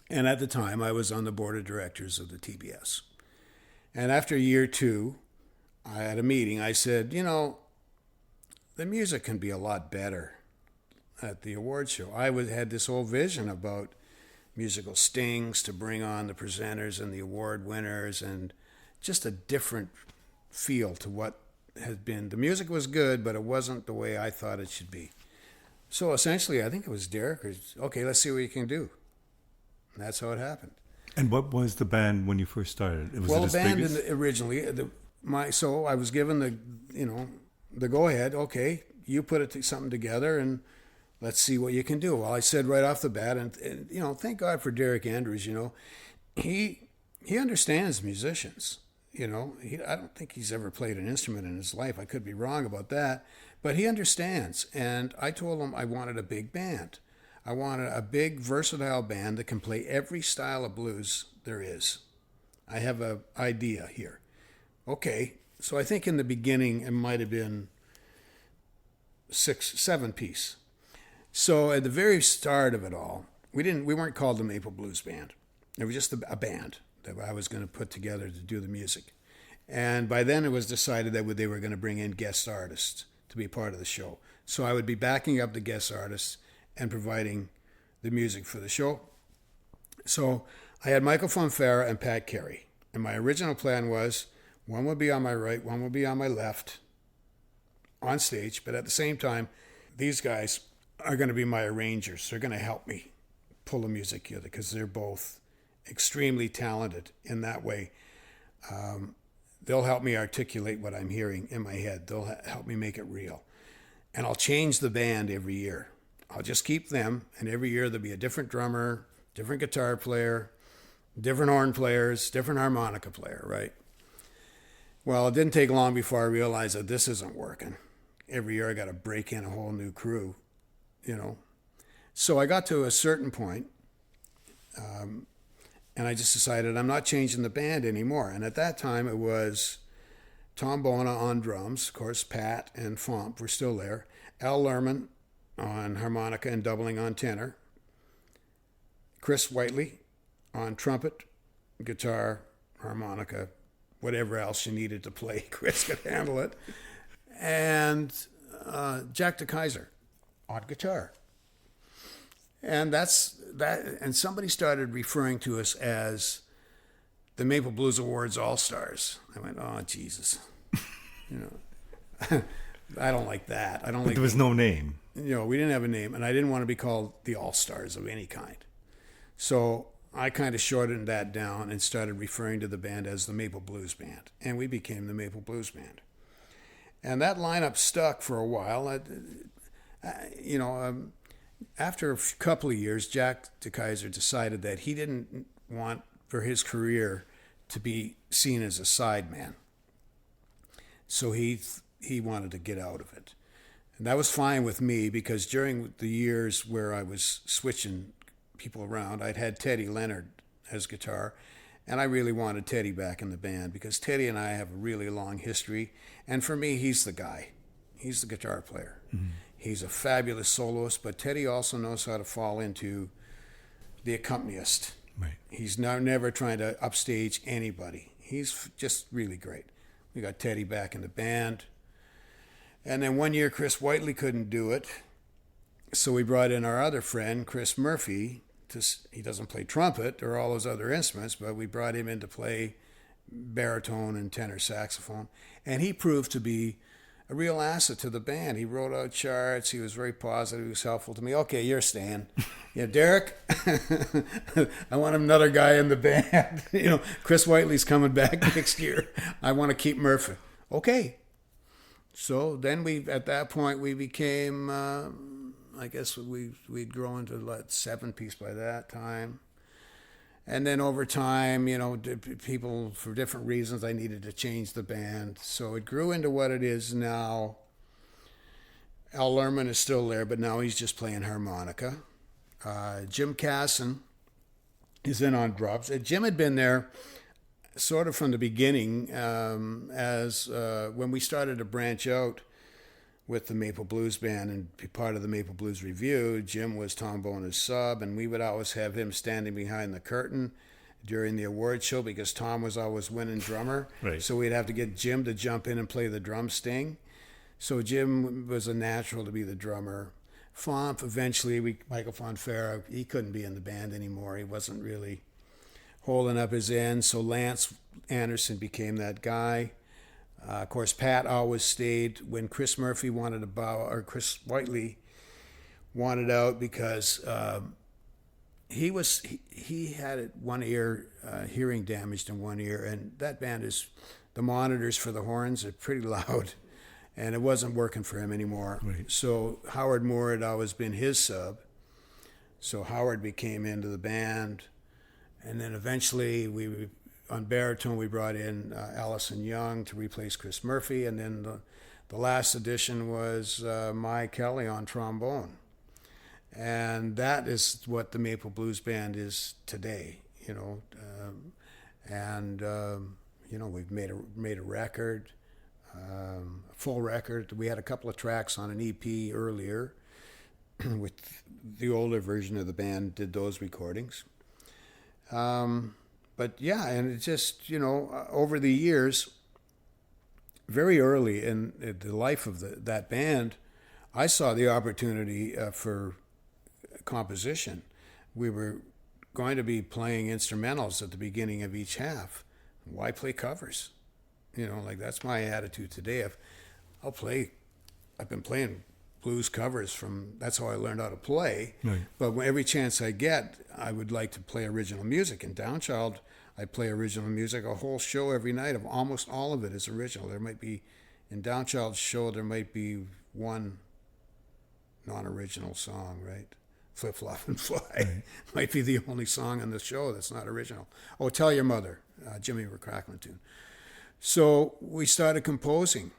And at the time, I was on the board of directors of the TBS. And after year 2, I had a meeting. I said, you know, the music can be a lot better at the award show. I had this whole vision about musical stings to bring on the presenters and the award winners and just a different feel to what had been. The music was good, but it wasn't the way I thought it should be. So essentially, I think it was Derek who's, okay, let's see what you can do. And that's how it happened. And what was the band when you first started? The band originally, so I was given the go-ahead, okay, you put something together and let's see what you can do. Well, I said right off the bat, and you know, thank God for Derek Andrews. You know, he understands musicians. You know, I don't think he's ever played an instrument in his life. I could be wrong about that, but he understands. And I told him I wanted a big band. I wanted a big, versatile band that can play every style of blues there is. I have an idea here. Okay, so I think in the beginning it might have been 7 piece. So at the very start of it all, we weren't called the Maple Blues Band. It was just a band that I was going to put together to do the music. And by then it was decided that they were going to bring in guest artists to be part of the show. So I would be backing up the guest artists and providing the music for the show. So I had Michael Fonfara and Pat Carey. And my original plan was one would be on my right, one would be on my left on stage. But at the same time, these guys are going to be my arrangers. They're going to help me pull the music together because they're both extremely talented in that way. They'll help me articulate what I'm hearing in my head. They'll help me make it real. And I'll change the band every year. I'll just keep them, and every year there'll be a different drummer, different guitar player, different horn players, different harmonica player, right? Well, it didn't take long before I realized that this isn't working. Every year I got to break in a whole new crew, you know. So I got to a certain point, and I just decided I'm not changing the band anymore. And at that time it was Tom Bona on drums, of course, Pat and Fomp were still there, Al Lerman on harmonica and doubling on tenor, Chris Whiteley on trumpet, guitar, harmonica, whatever else you needed to play, Chris could handle it, and Jack DeKaiser on guitar. And that's that. And somebody started referring to us as the Maple Blues Awards All-Stars. I went, oh, Jesus. You know, I don't like that. I don't like. There was no name. You know, we didn't have a name, and I didn't want to be called the All-Stars of any kind. So I kind of shortened that down and started referring to the band as the Maple Blues Band, and we became the Maple Blues Band. And that lineup stuck for a while. After a couple of years, Jack DeKaiser decided that he didn't want for his career to be seen as a sideman. So he he wanted to get out of it. And that was fine with me because during the years where I was switching people around, I'd had Teddy Leonard as guitar, and I really wanted Teddy back in the band because Teddy and I have a really long history. And for me, he's the guy. He's the guitar player. Mm-hmm. He's a fabulous soloist, but Teddy also knows how to fall into the accompanist. Right. He's never trying to upstage anybody. He's just really great. We got Teddy back in the band. And then one year, Chris Whiteley couldn't do it. So we brought in our other friend, Chris Murphy. He doesn't play trumpet or all those other instruments, but we brought him in to play baritone and tenor saxophone. And he proved to be a real asset to the band. He wrote out charts. He was very positive. He was helpful to me. Okay, you're staying. Yeah, Derek, I want another guy in the band. Chris Whiteley's coming back next year. I want to keep Murphy. Okay. So then at that point, we became, I guess we'd grown to 7-piece by that time. And then over time, people, for different reasons, I needed to change the band. So it grew into what it is now. Al Lerman is still there, but now he's just playing harmonica. Jim Casson is in on drums. Jim had been there sort of from the beginning as when we started to branch out with the Maple Blues Band and be part of the Maple Blues Review. Jim was Tom Bona's sub, and we would always have him standing behind the curtain during the award show because Tom was always winning drummer. Right. So we'd have to get Jim to jump in and play the drum sting. So Jim was a natural to be the drummer. Fomp, eventually, Michael Fonfara, he couldn't be in the band anymore. He wasn't really holding up his end, so Lance Anderson became that guy. Of course, Pat always stayed when Chris Murphy wanted to bow, or Chris Whiteley wanted out because he had one ear, hearing damaged in one ear, and that band the monitors for the horns are pretty loud, and it wasn't working for him anymore. Right. So Howard Moore had always been his sub, so Howard became into the band, and then eventually on baritone, we brought in Allison Young to replace Chris Murphy, and then the last addition was Mai Kelly on trombone. And that is what the Maple Blues Band is today, we've made a record, a full record. We had a couple of tracks on an EP earlier, with the older version of the band did those recordings. But yeah, and it just, over the years, very early in the life of that band, I saw the opportunity for composition. We were going to be playing instrumentals at the beginning of each half. Why play covers? That's my attitude today. I've been playing blues covers that's how I learned how to play. Right. But every chance I get, I would like to play original music. In Downchild, I play original music, a whole show every night. Of almost all of it is original. There might be, in Downchild's show, there might be one non-original song, right? Flip, Flop, and Fly. Right. Might be the only song on the show that's not original. Oh, Tell Your Mother, Jimmy McCracklin tune. So we started composing.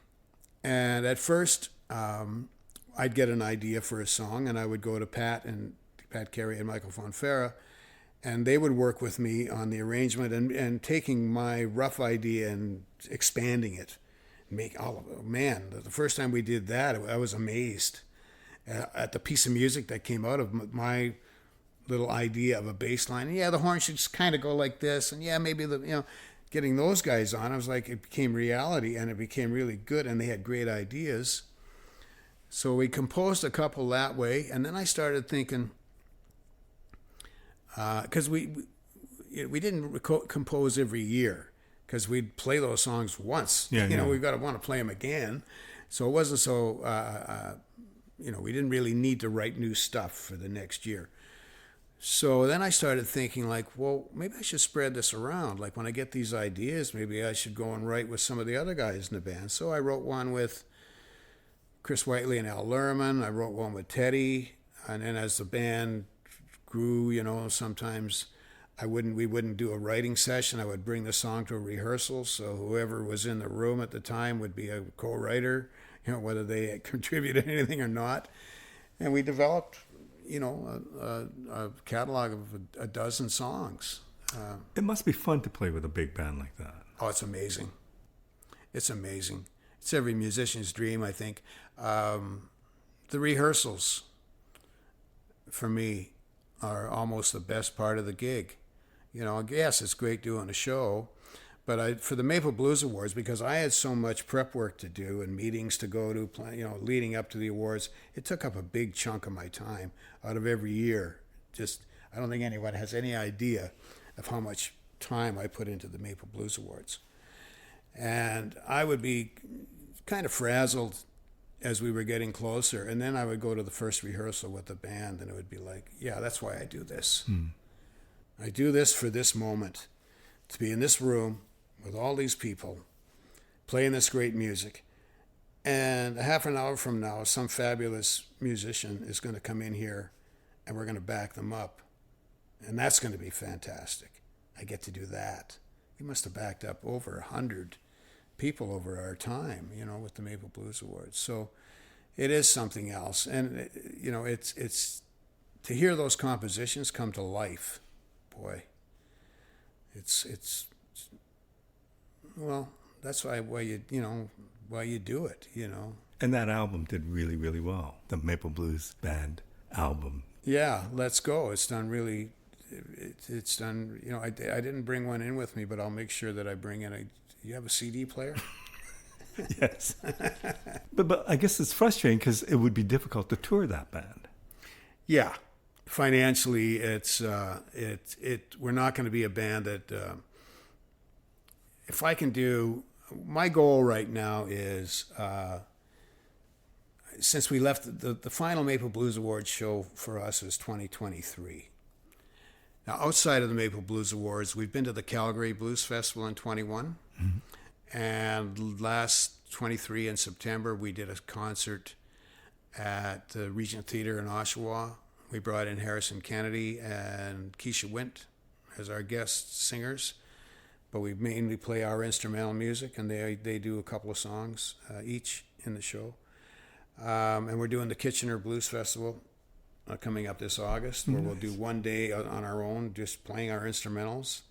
And at first, I'd get an idea for a song, and I would go to Pat Carey and Michael Fonfara, and they would work with me on the arrangement and taking my rough idea and expanding it. The first time we did that, I was amazed at the piece of music that came out of my little idea of a bass line. And yeah, the horn should just kind of go like this, and yeah, maybe getting those guys on, I was like, it became reality, and it became really good, and they had great ideas. So we composed a couple that way, and then I started thinking, because we didn't compose every year, because we'd play those songs once. We've got to want to play them again. So it wasn't so, we didn't really need to write new stuff for the next year. So then I started thinking maybe I should spread this around. Like when I get these ideas, maybe I should go and write with some of the other guys in the band. So I wrote one with Chris Whiteley and Al Lerman. I wrote one with Teddy. And then as the band grew, sometimes We wouldn't do a writing session. I would bring the song to a rehearsal, so whoever was in the room at the time would be a co-writer, whether they contributed anything or not. And we developed, a catalog of a dozen songs. It must be fun to play with a big band like that. Oh, it's amazing. It's amazing. It's every musician's dream, I think. The rehearsals, for me, are almost the best part of the gig. Yes, it's great doing a show, but for the Maple Blues Awards, because I had so much prep work to do and meetings to go to, leading up to the awards, it took up a big chunk of my time out of every year. I don't think anyone has any idea of how much time I put into the Maple Blues Awards. And I would be kind of frazzled as we were getting closer, and then I would go to the first rehearsal with the band, and it would be like, yeah, that's why I do this. I do this for this moment, to be in this room with all these people playing this great music. And a half an hour from now, some fabulous musician is going to come in here and we're going to back them up. And that's going to be fantastic. I get to do that. We must have backed up over 100 people over our time, with the Maple Blues Awards. So it is something else. And, it's to hear those compositions come to life. Boy, well, that's why you do it, And that album did really, really well. The Maple Blues Band album. Yeah, Let's Go. It's done really. It's done. I didn't bring one in with me, but I'll make sure that I bring in You have a CD player? Yes. But I guess it's frustrating because it would be difficult to tour that band. Yeah. Financially, we're not going to be a band that, if I can do, my goal right now is, since we left, the final Maple Blues Awards show for us is 2023. Now, outside of the Maple Blues Awards, we've been to the Calgary Blues Festival in 21. Mm-hmm. And last 23 in September, we did a concert at the Regent Theatre in Oshawa. We brought in Harrison Kennedy and Keisha Wint as our guest singers, but we mainly play our instrumental music, and they do a couple of songs each in the show. And we're doing the Kitchener Blues Festival coming up this August, where we'll do one day on our own, just playing our instrumentals,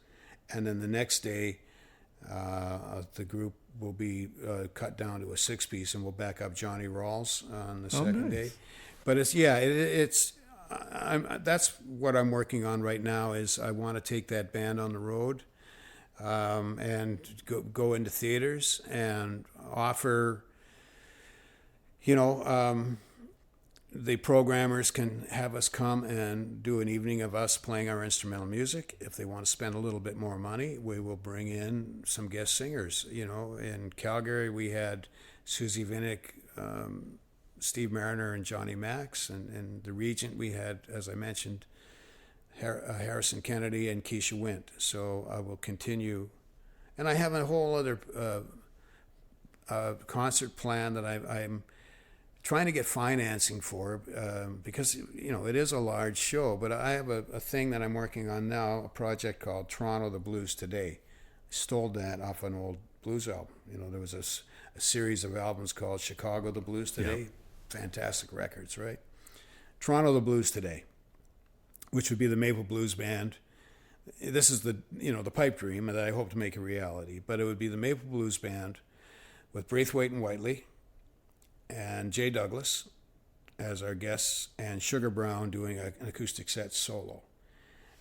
and then the next day, the group will be cut down to a 6-piece, and we'll back up Johnny Rawls on the second day. But that's what I'm working on right now. Is I want to take that band on the road, and go into theaters and offer. The programmers can have us come and do an evening of us playing our instrumental music. If they want to spend a little bit more money, we will bring in some guest singers. In Calgary, we had Susie Vinnick, Steve Mariner, and Johnny Max. And in the Regent, we had, as I mentioned, Harrison Kennedy and Keisha Wint. So I will continue. And I have a whole other concert plan that I'm trying to get financing for, because it is a large show. But I have a thing that I'm working on now, a project called Toronto the Blues Today. I stole that off an old blues album. There was a series of albums called Chicago the Blues Today. Yep. Fantastic records, right? Toronto the Blues Today, which would be the Maple Blues Band. This is the pipe dream that I hope to make a reality. But it would be the Maple Blues Band with Braithwaite and Whiteley, and Jay Douglas as our guests, and Sugar Brown doing an acoustic set solo.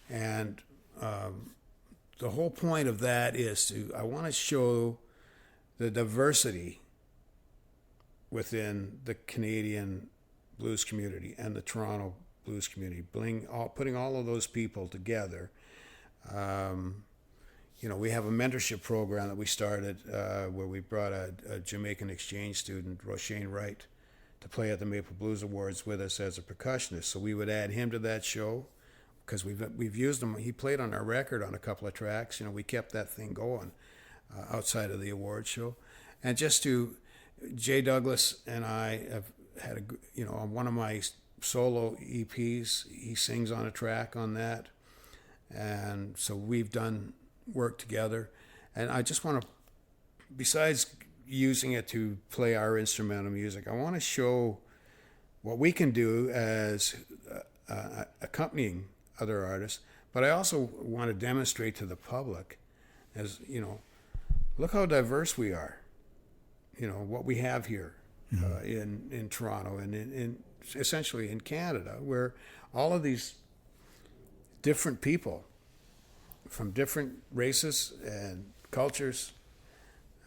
And the whole point of that is I want to show the diversity within the Canadian blues community and the Toronto blues community, putting all of those people together. We have a mentorship program that we started where we brought a Jamaican exchange student, Roshane Wright, to play at the Maple Blues Awards with us as a percussionist. So we would add him to that show because we've used him. He played on our record on a couple of tracks. We kept that thing going outside of the award show. And Jay Douglas and I have had on one of my solo EPs, he sings on a track on that. And so we've done work together. And I just want to, besides using it to play our instrumental music, I want to show what we can do as accompanying other artists. But I also want to demonstrate to the public, as you know, look how diverse we are. You know what we have here in Toronto and in essentially in Canada, where all of these different people from different races and cultures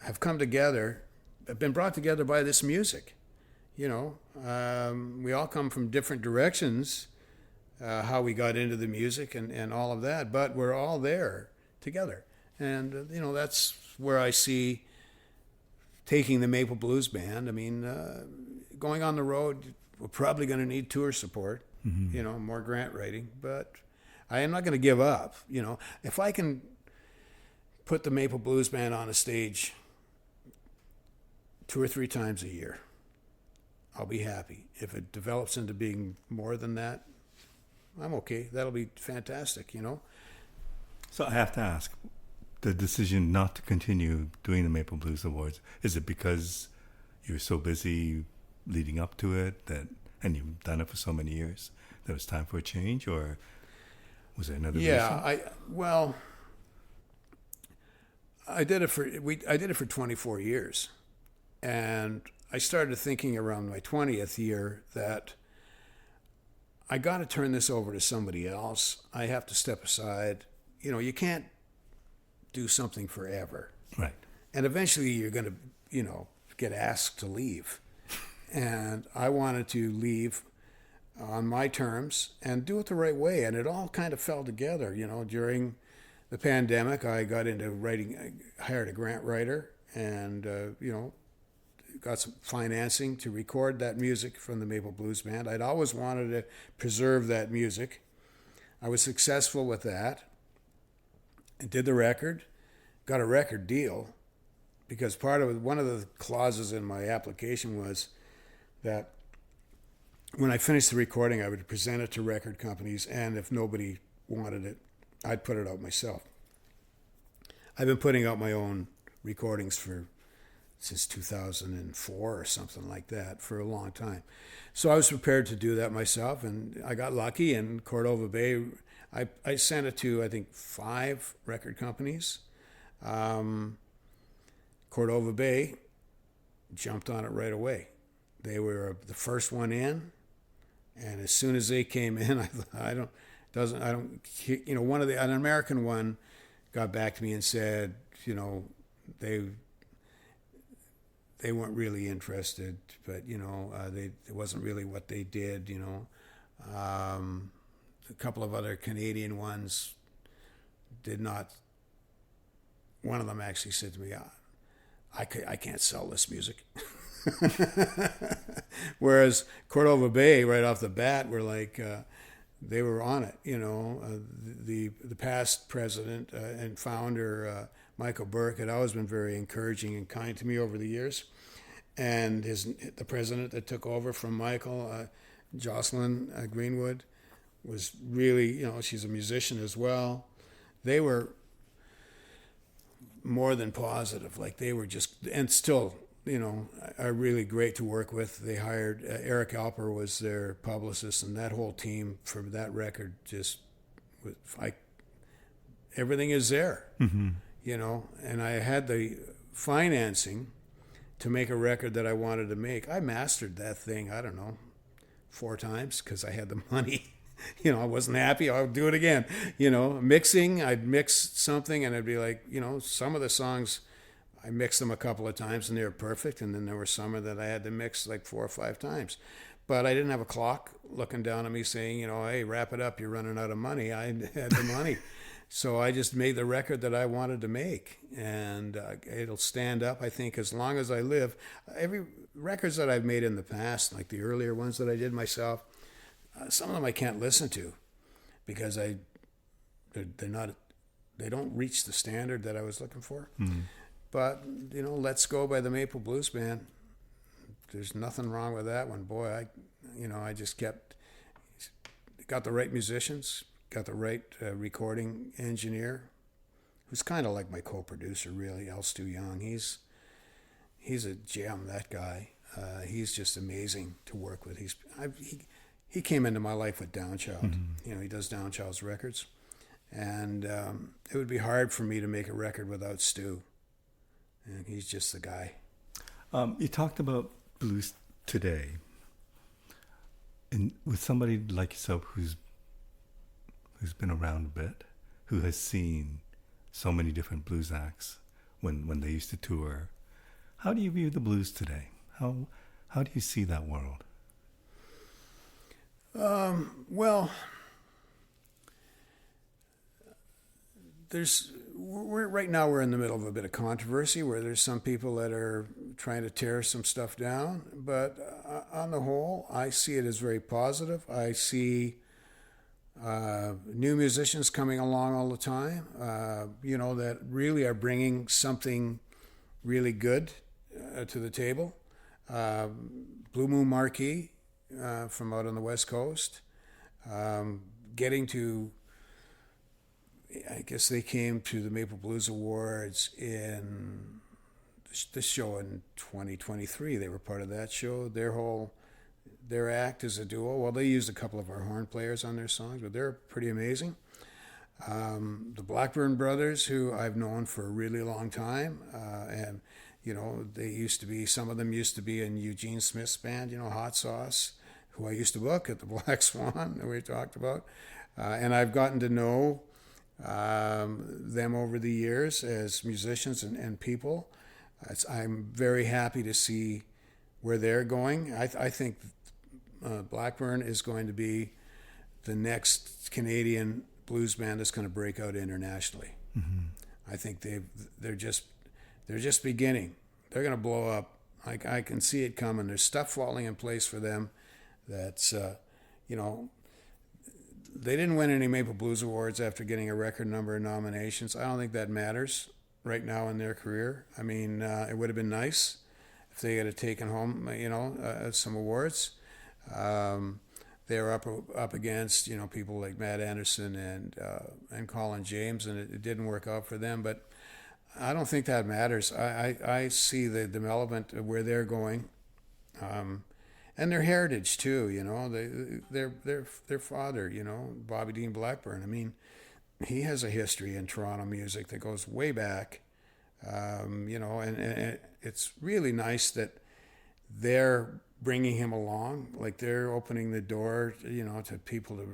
have come together, have been brought together by this music. You know, we all come from different directions, how we got into the music and all of that, but we're all there together. And, you know, that's where I see taking the Maple Blues Band. I mean, going on the road, we're probably going to need tour support, you know, more grant writing, but I am not going to give up. You know, if I can put the Maple Blues Band on a stage 2 or 3 times a year, I'll be happy. If it develops into being more than that, I'm okay. That'll be fantastic, you know. So I have to ask, the decision not to continue doing the Maple Blues Awards, is it because you're so busy leading up to it that, and you've done it for so many years, that it was time for a change, or was there another reason? I did it for 24 years, and I started thinking around my 20th year that I got to turn this over to somebody else. I have to step aside. You know, you can't do something forever. Right. And eventually you're going to, you know, get asked to leave. And I wanted to leave on my terms and do it the right way. And it all kind of fell together. You know, during the pandemic, I got into writing, I hired a grant writer and, you know, got some financing to record that music from the Maple Blues Band. I'd always wanted to preserve that music. I was successful with that and did the record, got a record deal, because one of the clauses in my application was that when I finished the recording, I would present it to record companies, and if nobody wanted it, I'd put it out myself. I've been putting out my own recordings since 2004 or something like that, for a long time. So I was prepared to do that myself, and I got lucky, and Cordova Bay, I sent it to, I think, 5 record companies. Cordova Bay jumped on it right away. They were the first one in, and as soon as they came in, I thought, you know, an American one got back to me and said, you know, they weren't really interested, but, you know, it wasn't really what they did, you know. A couple of other Canadian ones did not. One of them actually said to me, I can't sell this music. Whereas Cordova Bay, right off the bat, were like, they were on it, you know. The past president and founder, Michael Burke, had always been very encouraging and kind to me over the years. And the president that took over from Michael, Jocelyn Greenwood, was really, you know, she's a musician as well. They were more than positive. Like, they were just, and still, you know, are really great to work with. They hired, Eric Alper was their publicist, and that whole team for that record just, everything is there, you know. And I had the financing to make a record that I wanted to make. I mastered that thing, I don't know, 4 times, because I had the money. You know, I wasn't happy, I'll do it again. You know, mixing, I'd mix something and I'd be like, you know, some of the songs, I mixed them a couple of times and they were perfect. And then there were some that I had to mix like 4 or 5 times. But I didn't have a clock looking down at me saying, you know, hey, wrap it up, you're running out of money. I had the money. So I just made the record that I wanted to make. And it'll stand up, I think, as long as I live. Every records that I've made in the past, like the earlier ones that I did myself, some of them I can't listen to because they don't reach the standard that I was looking for. But, you know, Let's Go by the Maple Blues Band, there's nothing wrong with that one. Boy, I just got the right musicians, got the right recording engineer, who's kind of like my co-producer, really, Al Stu Young. He's a gem, that guy. He's just amazing to work with. He came into my life with Downchild. He does Downchild's records. And it would be hard for me to make a record without Stu. And he's just the guy. You talked about blues today. And with somebody like yourself who's been around a bit, who has seen so many different blues acts when they used to tour, how do you view the blues today? How do you see that world? Well, right now we're in the middle of a bit of controversy where there's some people that are trying to tear some stuff down, but on the whole, I see it as very positive. I see new musicians coming along all the time, that really are bringing something really good to the table. Blue Moon Marquee from out on the West Coast, getting to, I guess they came to the Maple Blues Awards in this show in 2023. They were part of that show. Their act is a duo. Well, they used a couple of our horn players on their songs, but they're pretty amazing. The Blackburn Brothers, who I've known for a really long time, and some of them used to be in Eugene Smith's band, Hot Sauce, who I used to book at the Black Swan that we talked about. And I've gotten to know them over the years as musicians and people. I'm very happy to see where they're going. I think Blackburn is going to be the next Canadian blues band that's going to break out internationally. I think they're just beginning. They're going to blow up. I can see it coming. There's stuff falling in place for them that's, they didn't win any Maple Blues Awards after getting a record number of nominations. I don't think that matters right now in their career. I mean, it would have been nice if they had taken home, some awards. They were up against, people like Matt Anderson and Colin James, and it didn't work out for them. But I don't think that matters. I see the development of where they're going, and their heritage too. Their father, Bobby Dean Blackburn. I mean, he has a history in Toronto music that goes way back. And it's really nice that they're bringing him along. Like, they're opening the door, to people to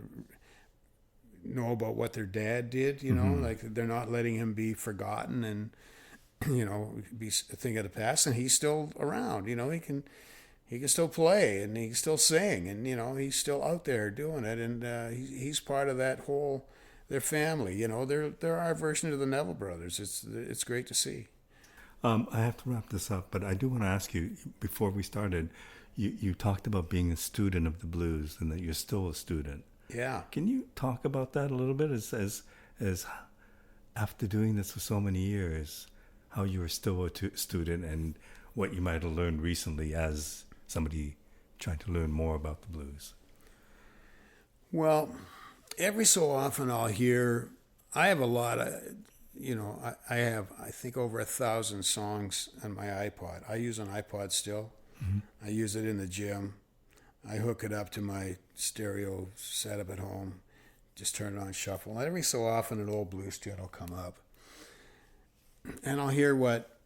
know about what their dad did. Like, they're not letting him be forgotten and be a thing of the past. And he's still around. He can still play and he can still sing, and he's still out there doing it. And he's part of that whole. Their family, they're our version of the Neville brothers. It's great to see. I have to wrap this up, but I do want to ask you, before we started, you talked about being a student of the blues and that you're still a student. Yeah. Can you talk about that a little bit as after doing this for so many years, how you are still a student and what you might have learned recently as somebody trying to learn more about the blues? Well, every so often I'll hear, I have a lot of, I have, I think, over 1,000 songs on my iPod. I use an iPod still. I use it in the gym. I hook it up to my stereo setup at home, just turn it on shuffle. And every so often an old blues tune will come up. And I'll hear what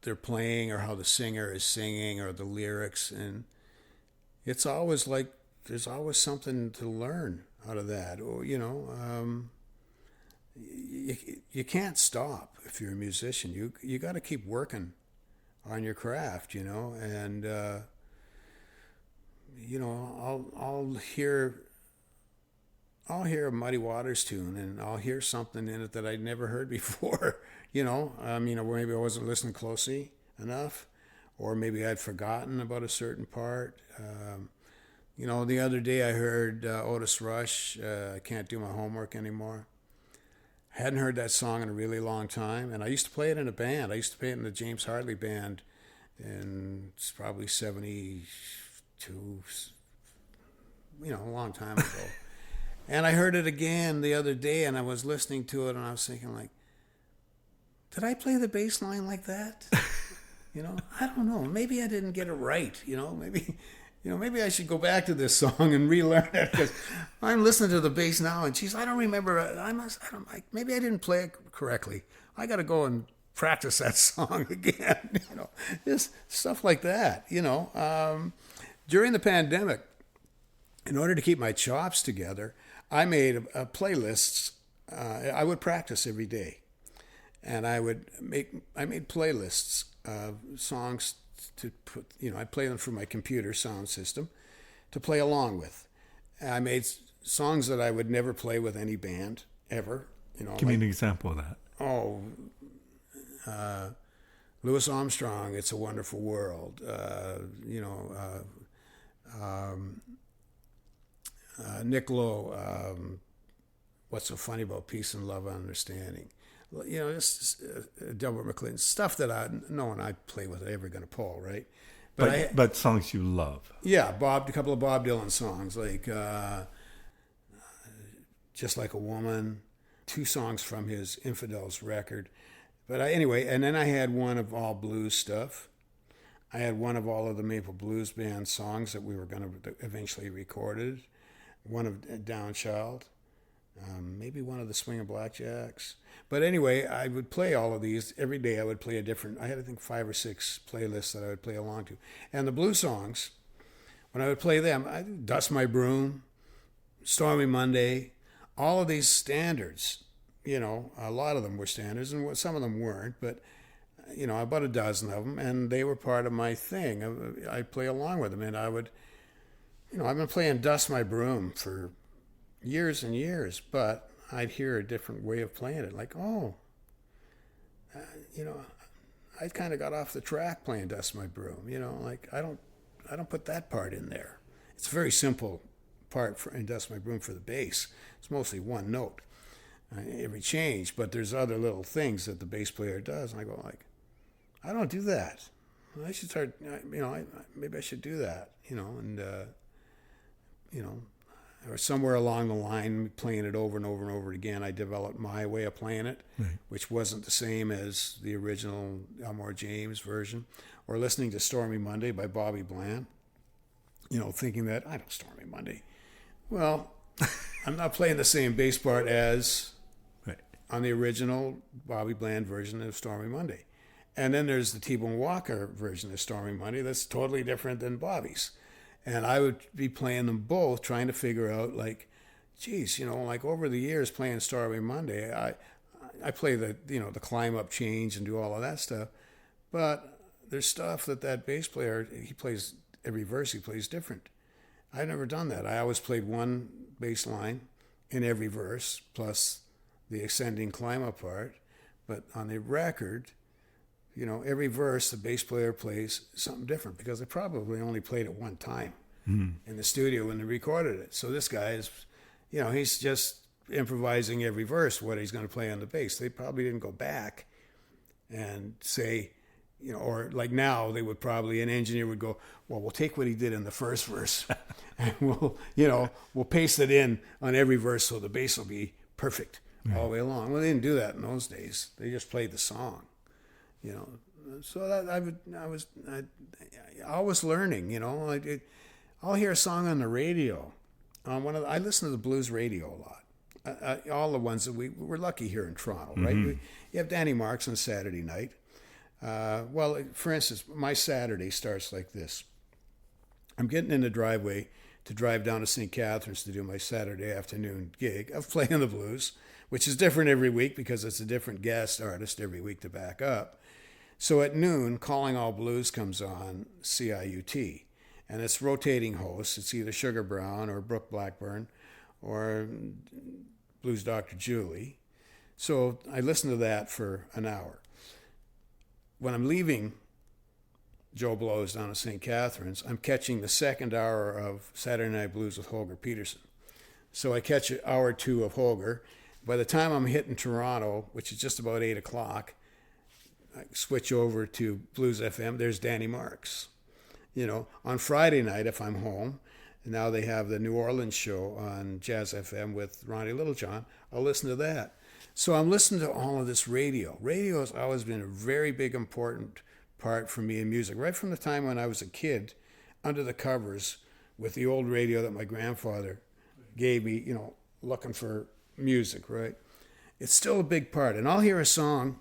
they're playing or how the singer is singing or the lyrics. And it's always like, there's always something to learn out of that. Or, you can't stop if you're a musician. You got to keep working on your craft, and I'll hear a Muddy Waters tune and I'll hear something in it that I'd never heard before. Or maybe I wasn't listening closely enough, or maybe I'd forgotten about a certain part. The other day I heard Otis Rush, I Can't Do My Homework Anymore. I hadn't heard that song in a really long time, and I used to play it in a band. I used to play it in the James Hartley band, and it's probably 72, a long time ago. And I heard it again the other day, and I was listening to it, and I was thinking, like, did I play the bass line like that? I don't know. Maybe I didn't get it right. Maybe I should go back to this song and relearn it, because I'm listening to the bass now, and geez, I don't remember. Maybe I didn't play it correctly. I got to go and practice that song again. Just stuff like that. During the pandemic, in order to keep my chops together, I made playlists. I would practice every day, and I made playlists of songs to put. I'd play them through my computer sound system to play along with. I made songs that I would never play with any band ever. Give me an example of that. Louis Armstrong, "It's a Wonderful World." Nick Lowe, "What's So Funny About Peace and Love and Understanding." Just Delbert McClinton, stuff that no one I play with ever going to pull, right? But songs you love. Yeah, a couple of Bob Dylan songs, like "Just Like a Woman," 2 songs from his Infidels record. But anyway, and then I had one of all blues stuff. I had one of all of the Maple Blues Band songs that we were going to eventually recorded. One of Downchild. Maybe one of the Swingin Blackjacks. But anyway, I would play all of these. Every day I would play a different, I had I think 5 or 6 playlists that I would play along to. And the blues songs, when I would play them, I'd "Dust My Broom," "Stormy Monday," all of these standards. A lot of them were standards, and some of them weren't, but about a dozen of them, and they were part of my thing. I'd play along with them, and I would, I've been playing "Dust My Broom" for years and years, but I'd hear a different way of playing it, like, I kind of got off the track playing "Dust My Broom," like I don't put that part in there. It's a very simple part in "Dust My Broom" for the bass. It's mostly one note. Every change, but there's other little things that the bass player does, and I go like, I don't do that. I should start, maybe I should do that, or somewhere along the line, playing it over and over and over again, I developed my way of playing it, right, which wasn't the same as the original Elmore James version, or listening to "Stormy Monday" by Bobby Bland, thinking that I don't Stormy Monday. Well, I'm not playing the same bass part as on the original Bobby Bland version of "Stormy Monday." And then there's the T-Bone Walker version of "Stormy Monday" that's totally different than Bobby's. And I would be playing them both, trying to figure out, like, geez, like over the years playing "Stormy Monday," I play the climb up change and do all of that stuff. But there's stuff that bass player, he plays, every verse he plays different. I've never done that. I always played one bass line in every verse, plus the ascending climb up part. But on the record, every verse the bass player plays something different, because they probably only played it one time in the studio when they recorded it. So this guy is, he's just improvising every verse what he's going to play on the bass. They probably didn't go back and say, or like now they would probably, an engineer would go, well, we'll take what he did in the first verse and we'll paste it in on every verse so the bass will be perfect all the way along. Well, they didn't do that in those days. They just played the song, So that I was learning, I'll hear a song on the radio. I listen to the blues radio a lot. All the ones that we're lucky here in Toronto, right? You have Danny Marks on Saturday night. Well, for instance, my Saturday starts like this. I'm getting in the driveway to drive down to St. Catharines to do my Saturday afternoon gig of playing the blues, which is different every week because it's a different guest artist every week to back up. So at noon, Calling All Blues comes on CIUT, and it's rotating hosts. It's either Sugar Brown or Brooke Blackburn or Blues Dr. Julie. So I listen to that for an hour. When I'm leaving Joe Blow's down at St. Catharines, I'm catching the second hour of Saturday Night Blues with Holger Peterson. So I catch an hour or two of Holger. By the time I'm hitting Toronto, which is just about 8 o'clock, I switch over to Blues FM. There's Danny Marks. On Friday night, if I'm home, And now they have the New Orleans show on Jazz FM with Ronnie Littlejohn. I'll listen to that. So I'm listening to all of this radio. Radio has always been a very big, important part for me in music. Right from the time when I was a kid, under the covers with the old radio that my grandfather gave me, looking for music, right? It's still a big part. And I'll hear a song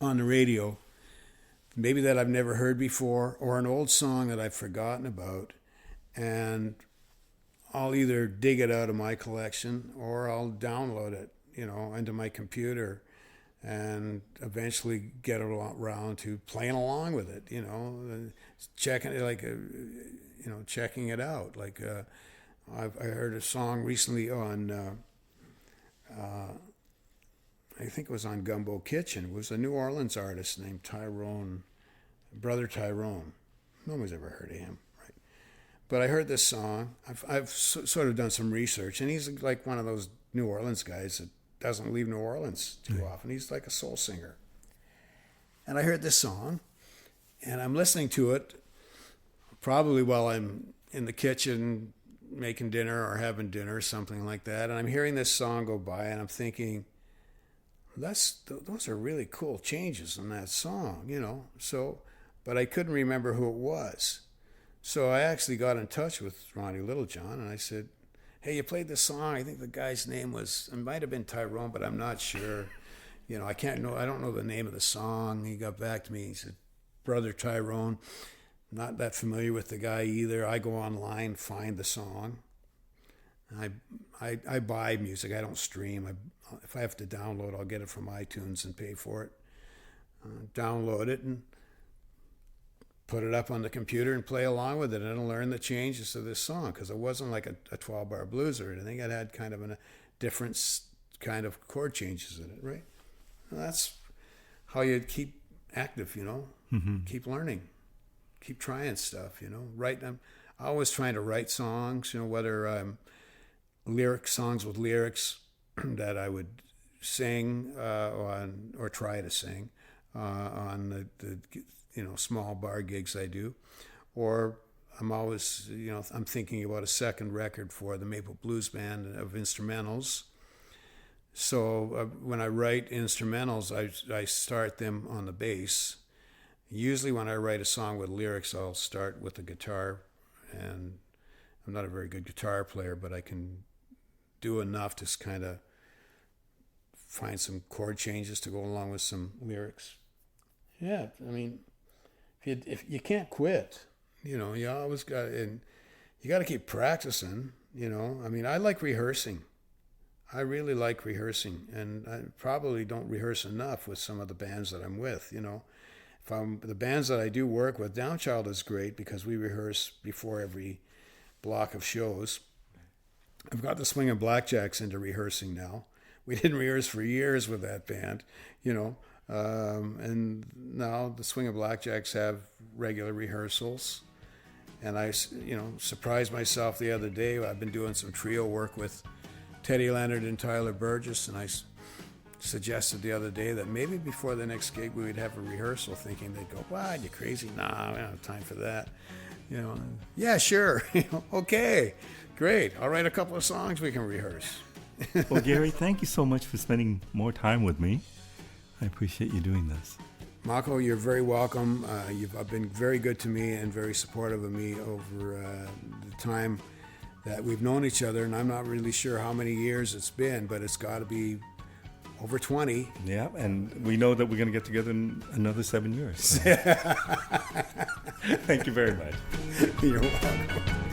on the radio, maybe that I've never heard before, or an old song that I've forgotten about, and I'll either dig it out of my collection or I'll download it, into my computer, and eventually get around to playing along with it, checking it, checking it out. Like I heard a song recently on, I think it was on Gumbo Kitchen. It was a New Orleans artist named Tyrone, Brother Tyrone. Nobody's ever heard of him, right? But I heard this song. I've sort of done some research, and he's like one of those New Orleans guys that doesn't leave New Orleans too often. He's like a soul singer. And I heard this song, and I'm listening to it probably while I'm in the kitchen making dinner or having dinner, something like that. And I'm hearing this song go by, and I'm thinking, those are really cool changes in that song, So, but I couldn't remember who it was. So I actually got in touch with Ronnie Littlejohn, and I said, hey, you played this song. I think the guy's name it might have been Tyrone, but I'm not sure. I don't know the name of the song. He got back to me. He said, Brother Tyrone. Not that familiar with the guy either. I go online, find the song. I buy music. I don't stream. If I have to download, I'll get it from iTunes and pay for it. Download it and put it up on the computer and play along with it, and learn the changes to this song, because it wasn't like a 12-bar blues or anything. It had kind of a different kind of chord changes in it, right? And that's how you keep active, Mm-hmm. Keep learning, keep trying stuff, Write them. I always trying to write songs, whether songs with lyrics that I would sing on, or try to sing on the small bar gigs I do, or I'm always I'm thinking about a second record for the Maple Blues Band of instrumentals. So when I write instrumentals, I start them on the bass. Usually when I write a song with lyrics, I'll start with the guitar, and I'm not a very good guitar player, but I can do enough to kind of find some chord changes to go along with some lyrics. Yeah, I mean, if you can't quit, you always got, and you got to keep practicing. I mean, I like rehearsing. I really like rehearsing, and I probably don't rehearse enough with some of the bands that I'm with. The bands that I do work with, Downchild is great because we rehearse before every block of shows. I've got the Swingin Blackjacks into rehearsing now. We didn't rehearse for years with that band, and now the Swingin Blackjacks have regular rehearsals. And I, surprised myself the other day. I've been doing some trio work with Teddy Leonard and Tyler Burgess, and I suggested the other day that maybe before the next gig we would have a rehearsal, thinking they'd go, "Wow, you crazy? Nah, we don't have time for that." Yeah, sure. Okay, great. I'll write a couple of songs we can rehearse. Well, Gary, thank you so much for spending more time with me. I appreciate you doing this. Marco, you're very welcome. You've been very good to me and very supportive of me over the time that we've known each other, and I'm not really sure how many years it's been, but it's got to be over 20. Yeah, and we know that we're going to get together in another 7 years. So. Thank you very much. You're welcome.